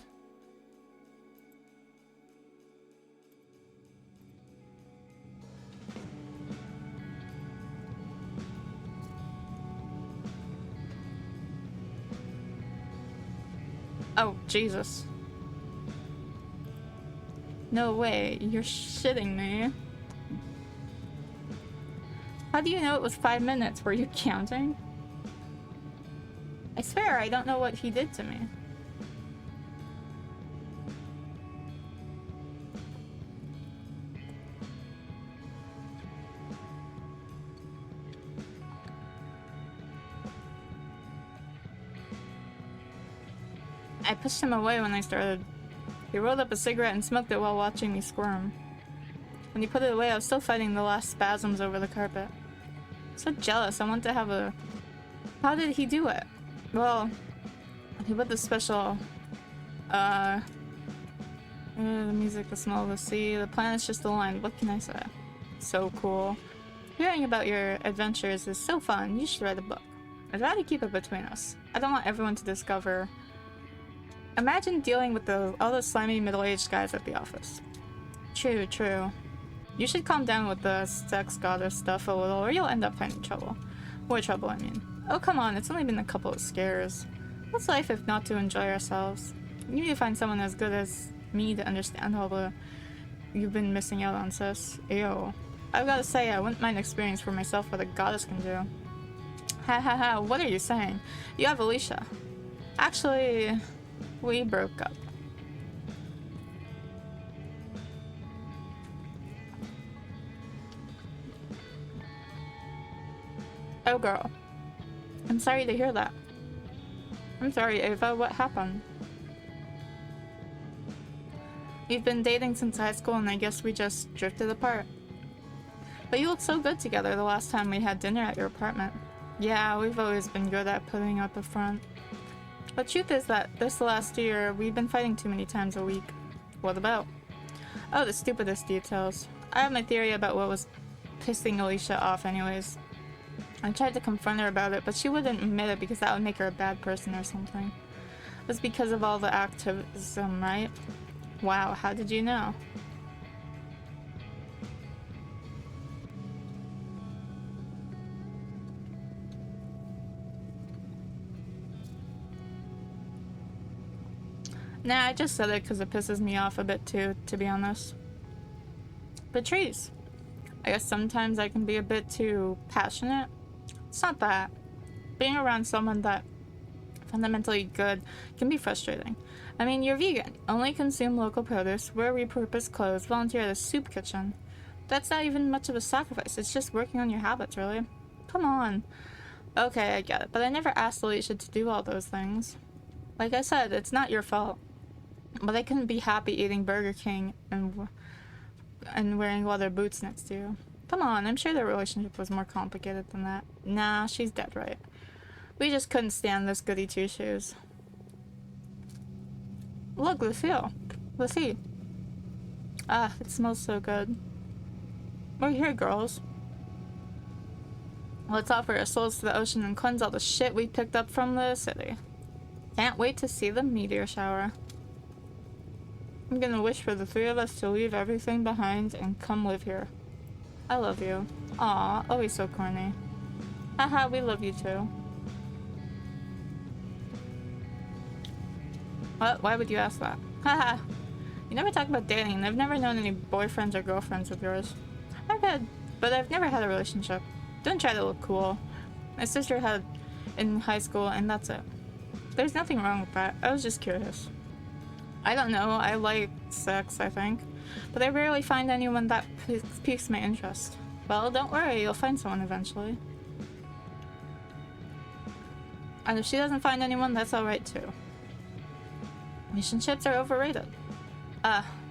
Oh, Jesus. No way, you're shitting me. How do you know it was 5 minutes? Were you counting? I swear I don't know what he did to me. I pushed him away when I started. He rolled up a cigarette and smoked it while watching me squirm. When he put it away, I was still fighting the last spasms over the carpet. So jealous, I want to have a... How did he do it? Well, he put the special... the music, the smell of the sea, the planets just aligned. What can I say? So cool. Hearing about your adventures is so fun. You should write a book. I'd rather keep it between us. I don't want everyone to discover... Imagine dealing with all those slimy middle-aged guys at the office. True, true. You should calm down with the sex goddess stuff a little, or you'll end up finding trouble. More trouble, I mean. Oh, come on, it's only been a couple of scares. What's life if not to enjoy ourselves? You need to find someone as good as me to understand all the... You've been missing out on, sis. Ew. I've gotta say, I wouldn't mind experience for myself what a goddess can do. Ha ha ha, what are you saying? You have Alicia. Actually, we broke up. Oh girl. I'm sorry to hear that. I'm sorry, Ava, what happened? We've been dating since high school and I guess we just drifted apart. But you looked so good together the last time we had dinner at your apartment. Yeah, we've always been good at putting up a front. The truth is that this last year, we've been fighting too many times a week. What about? Oh, the stupidest details. I have my theory about what was pissing Alicia off anyways. I tried to confront her about it, but she wouldn't admit it because that would make her a bad person or something. It was because of all the activism, right? Wow, how did you know? Nah, I just said it because it pisses me off a bit too, to be honest. But trees. I guess sometimes I can be a bit too passionate. It's not that. Being around someone that fundamentally good can be frustrating. I mean, you're vegan, only consume local produce, wear repurposed clothes, volunteer at a soup kitchen. That's not even much of a sacrifice, it's just working on your habits, really. Come on. Okay, I get it, but I never asked Alicia to do all those things. Like I said, it's not your fault. But I couldn't be happy eating Burger King and wearing leather boots next to you. Come on, I'm sure their relationship was more complicated than that. Nah, she's dead right. We just couldn't stand this goody two-shoes. Look, Lucille. Let's see. Ah, it smells so good. We're here, girls. Let's offer our souls to the ocean and cleanse all the shit we picked up from the city. Can't wait to see the meteor shower. I'm gonna wish for the three of us to leave everything behind and come live here. I love you. Aw, always so corny. Haha, we love you too. What? Why would you ask that? Haha. You never talk about dating, and I've never known any boyfriends or girlfriends of yours. I've had, but I've never had a relationship. Don't try to look cool. My sister had in high school, and that's it. There's nothing wrong with that. I was just curious. I don't know. I like sex, I think. But I rarely find anyone that piques my interest. Well, don't worry. You'll find someone eventually. And if she doesn't find anyone, that's alright too. Relationships are overrated.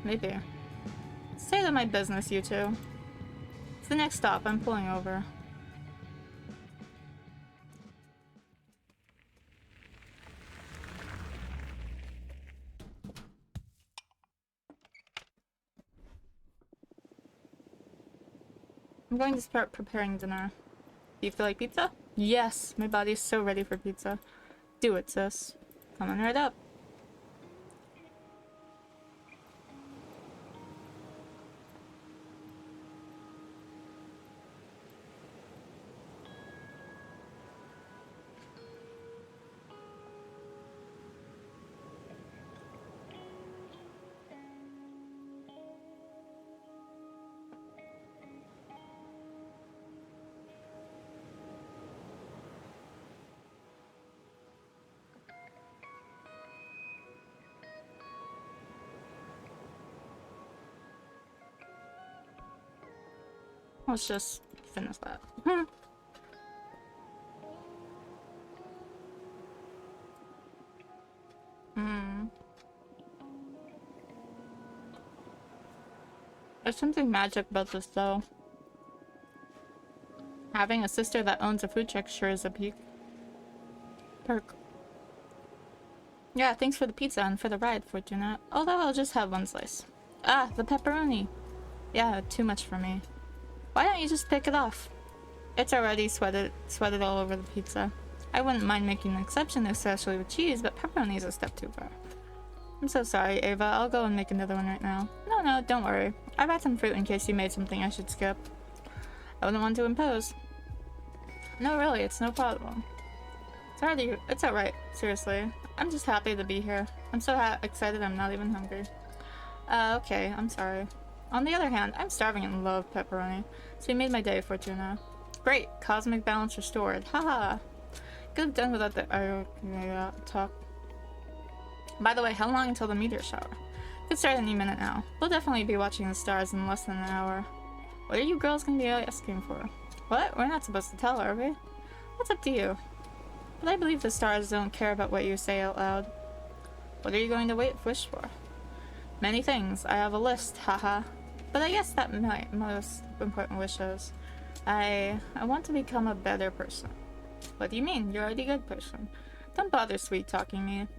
Maybe. Stay to my business, you two. It's the next stop. I'm pulling over. I'm going to start preparing dinner. Do you feel like pizza? Yes, my body is so ready for pizza. Do it, sis. Come on right up. Let's just finish that. There's something magic about this, though. Having a sister that owns a food truck sure is a perk. Yeah, thanks for the pizza and for the ride, Fortuna. Although I'll just have one slice. Ah, the pepperoni. Yeah, too much for me. Why don't you just pick it off? It's already sweated all over the pizza. I wouldn't mind making an exception, especially with cheese, but pepperoni is a step too far. I'm so sorry, Ava. I'll go and make another one right now. No, don't worry. I brought some fruit in case you made something I should skip. I wouldn't want to impose. No, really, it's no problem. It's alright. Seriously. I'm just happy to be here. I'm so excited I'm not even hungry. Okay, I'm sorry. On the other hand, I'm starving and love pepperoni, so you made my day, Fortuna. Great! Cosmic balance restored. Haha! Could have done without the talk. By the way, how long until the meteor shower? Could start any minute now. We'll definitely be watching the stars in less than an hour. What are you girls gonna be asking for? What? We're not supposed to tell, are we? That's up to you. But I believe the stars don't care about what you say out loud. What are you going to wish for? Many things. I have a list, haha. But I guess that my most important wish is I want to become a better person. What do you mean? You're already a good person. Don't bother sweet-talking me.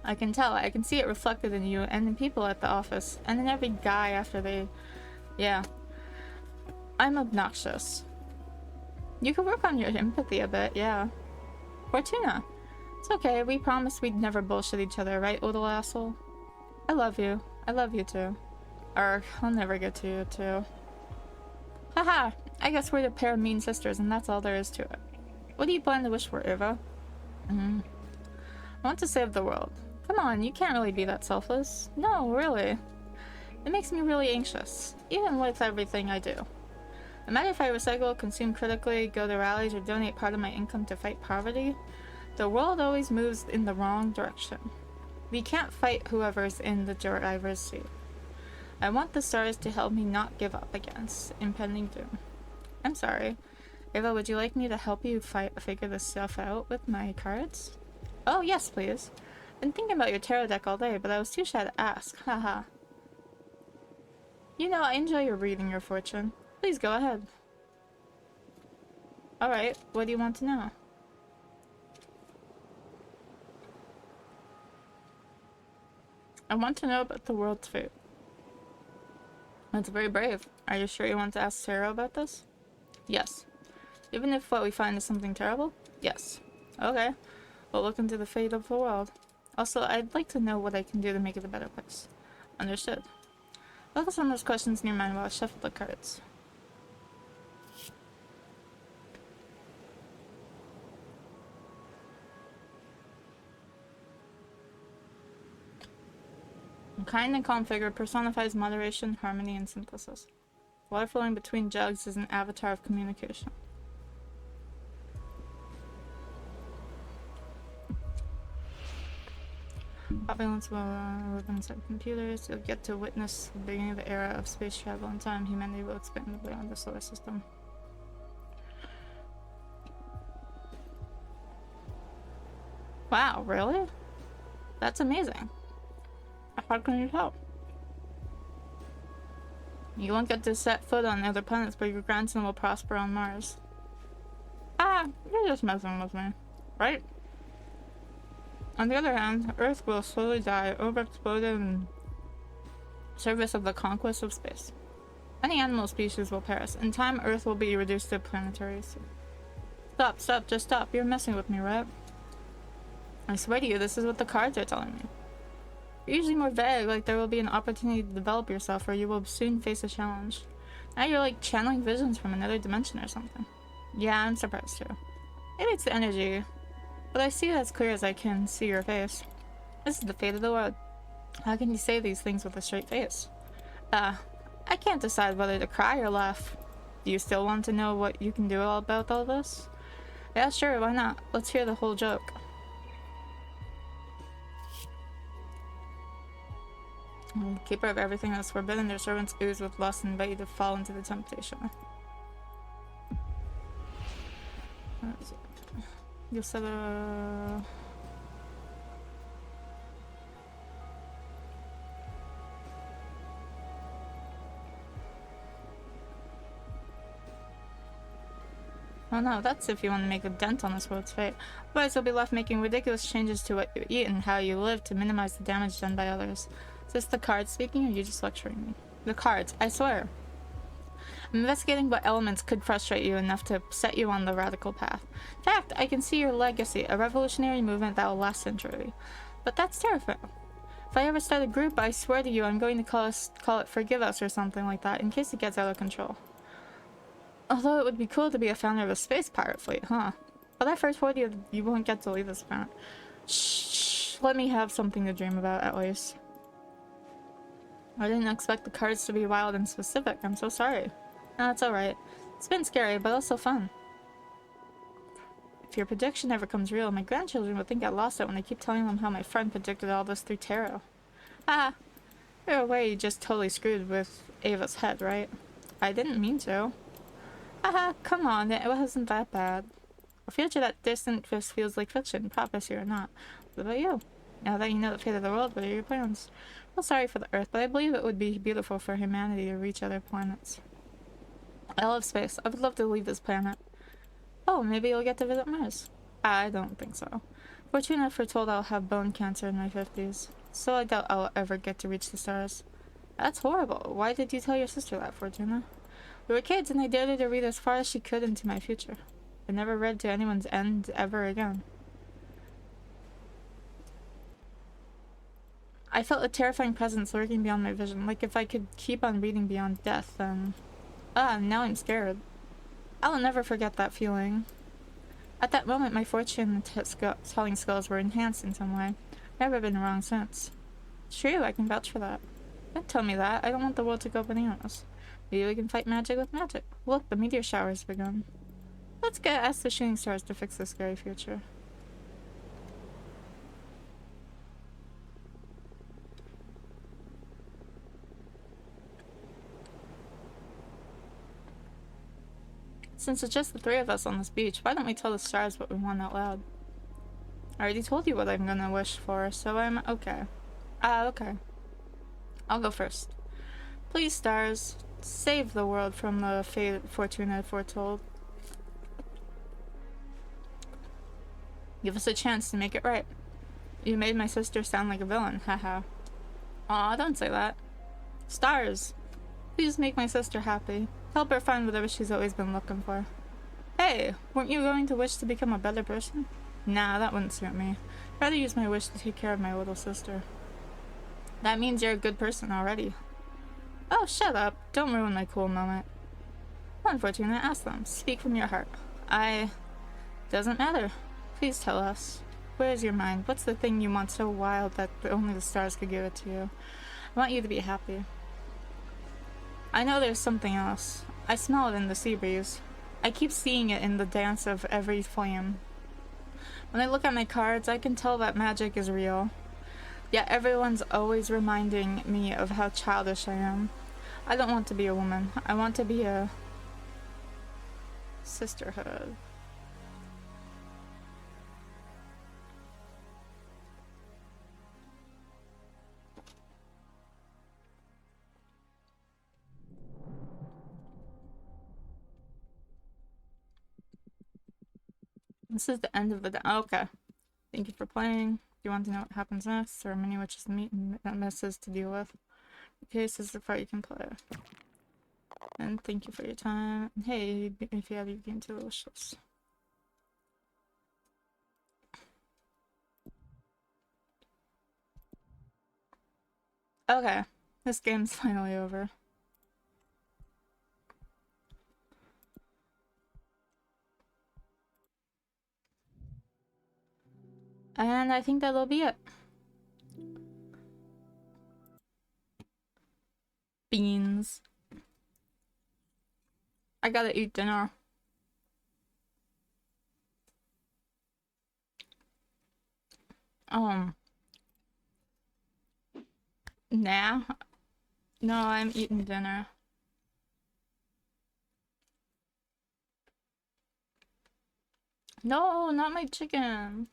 I can tell. I can see it reflected in you and in people at the office. And in every guy after they... Yeah. I'm obnoxious. You could work on your empathy a bit, yeah. Fortuna. It's okay. We promised we'd never bullshit each other, right, little asshole? I love you. I love you too. Or, I'll never get to you too. Haha! I guess we're a pair of mean sisters and that's all there is to it. What do you plan to wish for, Eva? I want to save the world. Come on, you can't really be that selfless. No, really. It makes me really anxious, even with everything I do. No matter if I recycle, consume critically, go to rallies, or donate part of my income to fight poverty, the world always moves in the wrong direction. We can't fight whoever's in the driver's seat. I want the stars to help me not give up against impending doom. I'm sorry. Eva, would you like me to help you figure this stuff out with my cards? Oh, yes, please. Been thinking about your tarot deck all day, but I was too shy to ask. Haha. You know, I enjoy your reading your fortune. Please go ahead. Alright, what do you want to know? I want to know about the world's fate. That's very brave. Are you sure you want to ask Sarah about this? Yes. Even if what we find is something terrible? Yes. Okay. We'll look into the fate of the world. Also, I'd like to know what I can do to make it a better place. Understood. Focus on those questions in your mind while I shuffle the cards. A kind and calm figure personifies moderation, harmony, and synthesis. Water flowing between jugs is an avatar of communication. Opulence will live inside computers. You'll get to witness the beginning of the era of space travel. In time, humanity will expand beyond the solar system. Wow, really? That's amazing. How can you tell? You won't get to set foot on other planets, but your grandson will prosper on Mars. Ah, you're just messing with me, right? On the other hand, Earth will slowly die, overexploded in service of the conquest of space. Many animal species will perish. In time, Earth will be reduced to a planetary sea. Stop, just stop. You're messing with me, right? I swear to you, this is what the cards are telling me. You're usually more vague, like there will be an opportunity to develop yourself or you will soon face a challenge. Now you're like channeling visions from another dimension or something. Yeah, I'm surprised too. Maybe it's the energy, but I see it as clear as I can see your face. This is the fate of the world. How can you say these things with a straight face? I can't decide whether to cry or laugh. Do you still want to know what you can do about all this? Yeah, sure, why not? Let's hear the whole joke. Keeper of everything that's forbidden, their servants ooze with lust and invite you to fall into the temptation. Where is it? You said oh no, that's if you want to make a dent on this world's fate. Otherwise you'll be left making ridiculous changes to what you eat and how you live to minimize the damage done by others. Is this the cards speaking or are you just lecturing me? The cards, I swear. I'm investigating what elements could frustrate you enough to set you on the radical path. In fact, I can see your legacy, a revolutionary movement that will last century. But that's terrifying. If I ever start a group, I swear to you I'm going to call it Forgive Us or something like that, in case it gets out of control. Although it would be cool to be a founder of a space pirate fleet, huh? But I first told you you won't get to lead this planet. Shh, let me have something to dream about, at least. I didn't expect the cards to be wild and specific. I'm so sorry. No, it's alright. It's been scary, but also fun. If your prediction ever comes real, my grandchildren would think I lost it when I keep telling them how my friend predicted all this through tarot. Ah, you're aware you just totally screwed with Ava's head, right? I didn't mean to. Haha, come on, it wasn't that bad. A future that distant just feels like fiction, prophecy or not. What about you? Now that you know the fate of the world, what are your plans? Well, sorry for the Earth, but I believe it would be beautiful for humanity to reach other planets. I love space. I would love to leave this planet. Oh, maybe you'll get to visit Mars. I don't think so. Fortuna foretold I'll have bone cancer in my 50s, so I doubt I'll ever get to reach the stars. That's horrible. Why did you tell your sister that, Fortuna? We were kids and I dared her to read as far as she could into my future. I never read to anyone's end ever again. I felt a terrifying presence lurking beyond my vision, like if I could keep on reading beyond death, then... now I'm scared. I'll never forget that feeling. At that moment, my fortune-telling skills were enhanced in some way. Never been wrong since. True, I can vouch for that. Don't tell me that. I don't want the world to go bananas. Maybe we can fight magic with magic. Look, the meteor shower has begun. Let's ask the shooting stars to fix this scary future. Since it's just the three of us on this beach, why don't we tell the stars what we want out loud? I already told you what I'm gonna wish for, so I'm okay. Okay. I'll go first. Please, stars, save the world from the fate Fortuna foretold. Give us a chance to make it right. You made my sister sound like a villain, haha. Aw, don't say that. Stars, please make my sister happy. Help her find whatever she's always been looking for. Hey, weren't you going to wish to become a better person? Nah, that wouldn't suit me. I'd rather use my wish to take care of my little sister. That means you're a good person already. Oh, shut up. Don't ruin my cool moment. Come on, Fortuna, ask them. Speak from your heart. Doesn't matter. Please tell us. Where's your mind? What's the thing you want so wild that only the stars could give it to you? I want you to be happy. I know there's something else. I smell it in the sea breeze. I keep seeing it in the dance of every flame. When I look at my cards, I can tell that magic is real. Yet everyone's always reminding me of how childish I am. I don't want to be a woman. I want to be a... sisterhood. This is the end of the... okay. Thank you for playing. Do you want to know what happens next? There are many witches to meet and messes to deal with. Okay, this is the part you can play. And thank you for your time. Hey, if you have your game to the wish list. Okay, this game's finally over. And I think that'll be it. Beans. I gotta eat dinner. Nah. No, I'm eating dinner. No, not my chicken.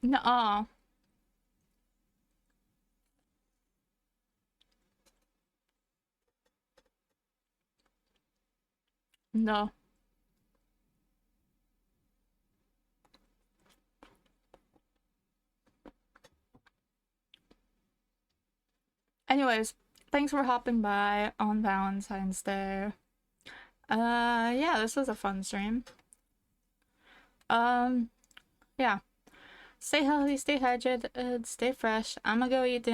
No. No. Anyways, thanks for hopping by on Valentine's Day. Yeah, this was a fun stream. Yeah. Stay healthy, stay hydrated, stay fresh. I'm gonna go eat dinner.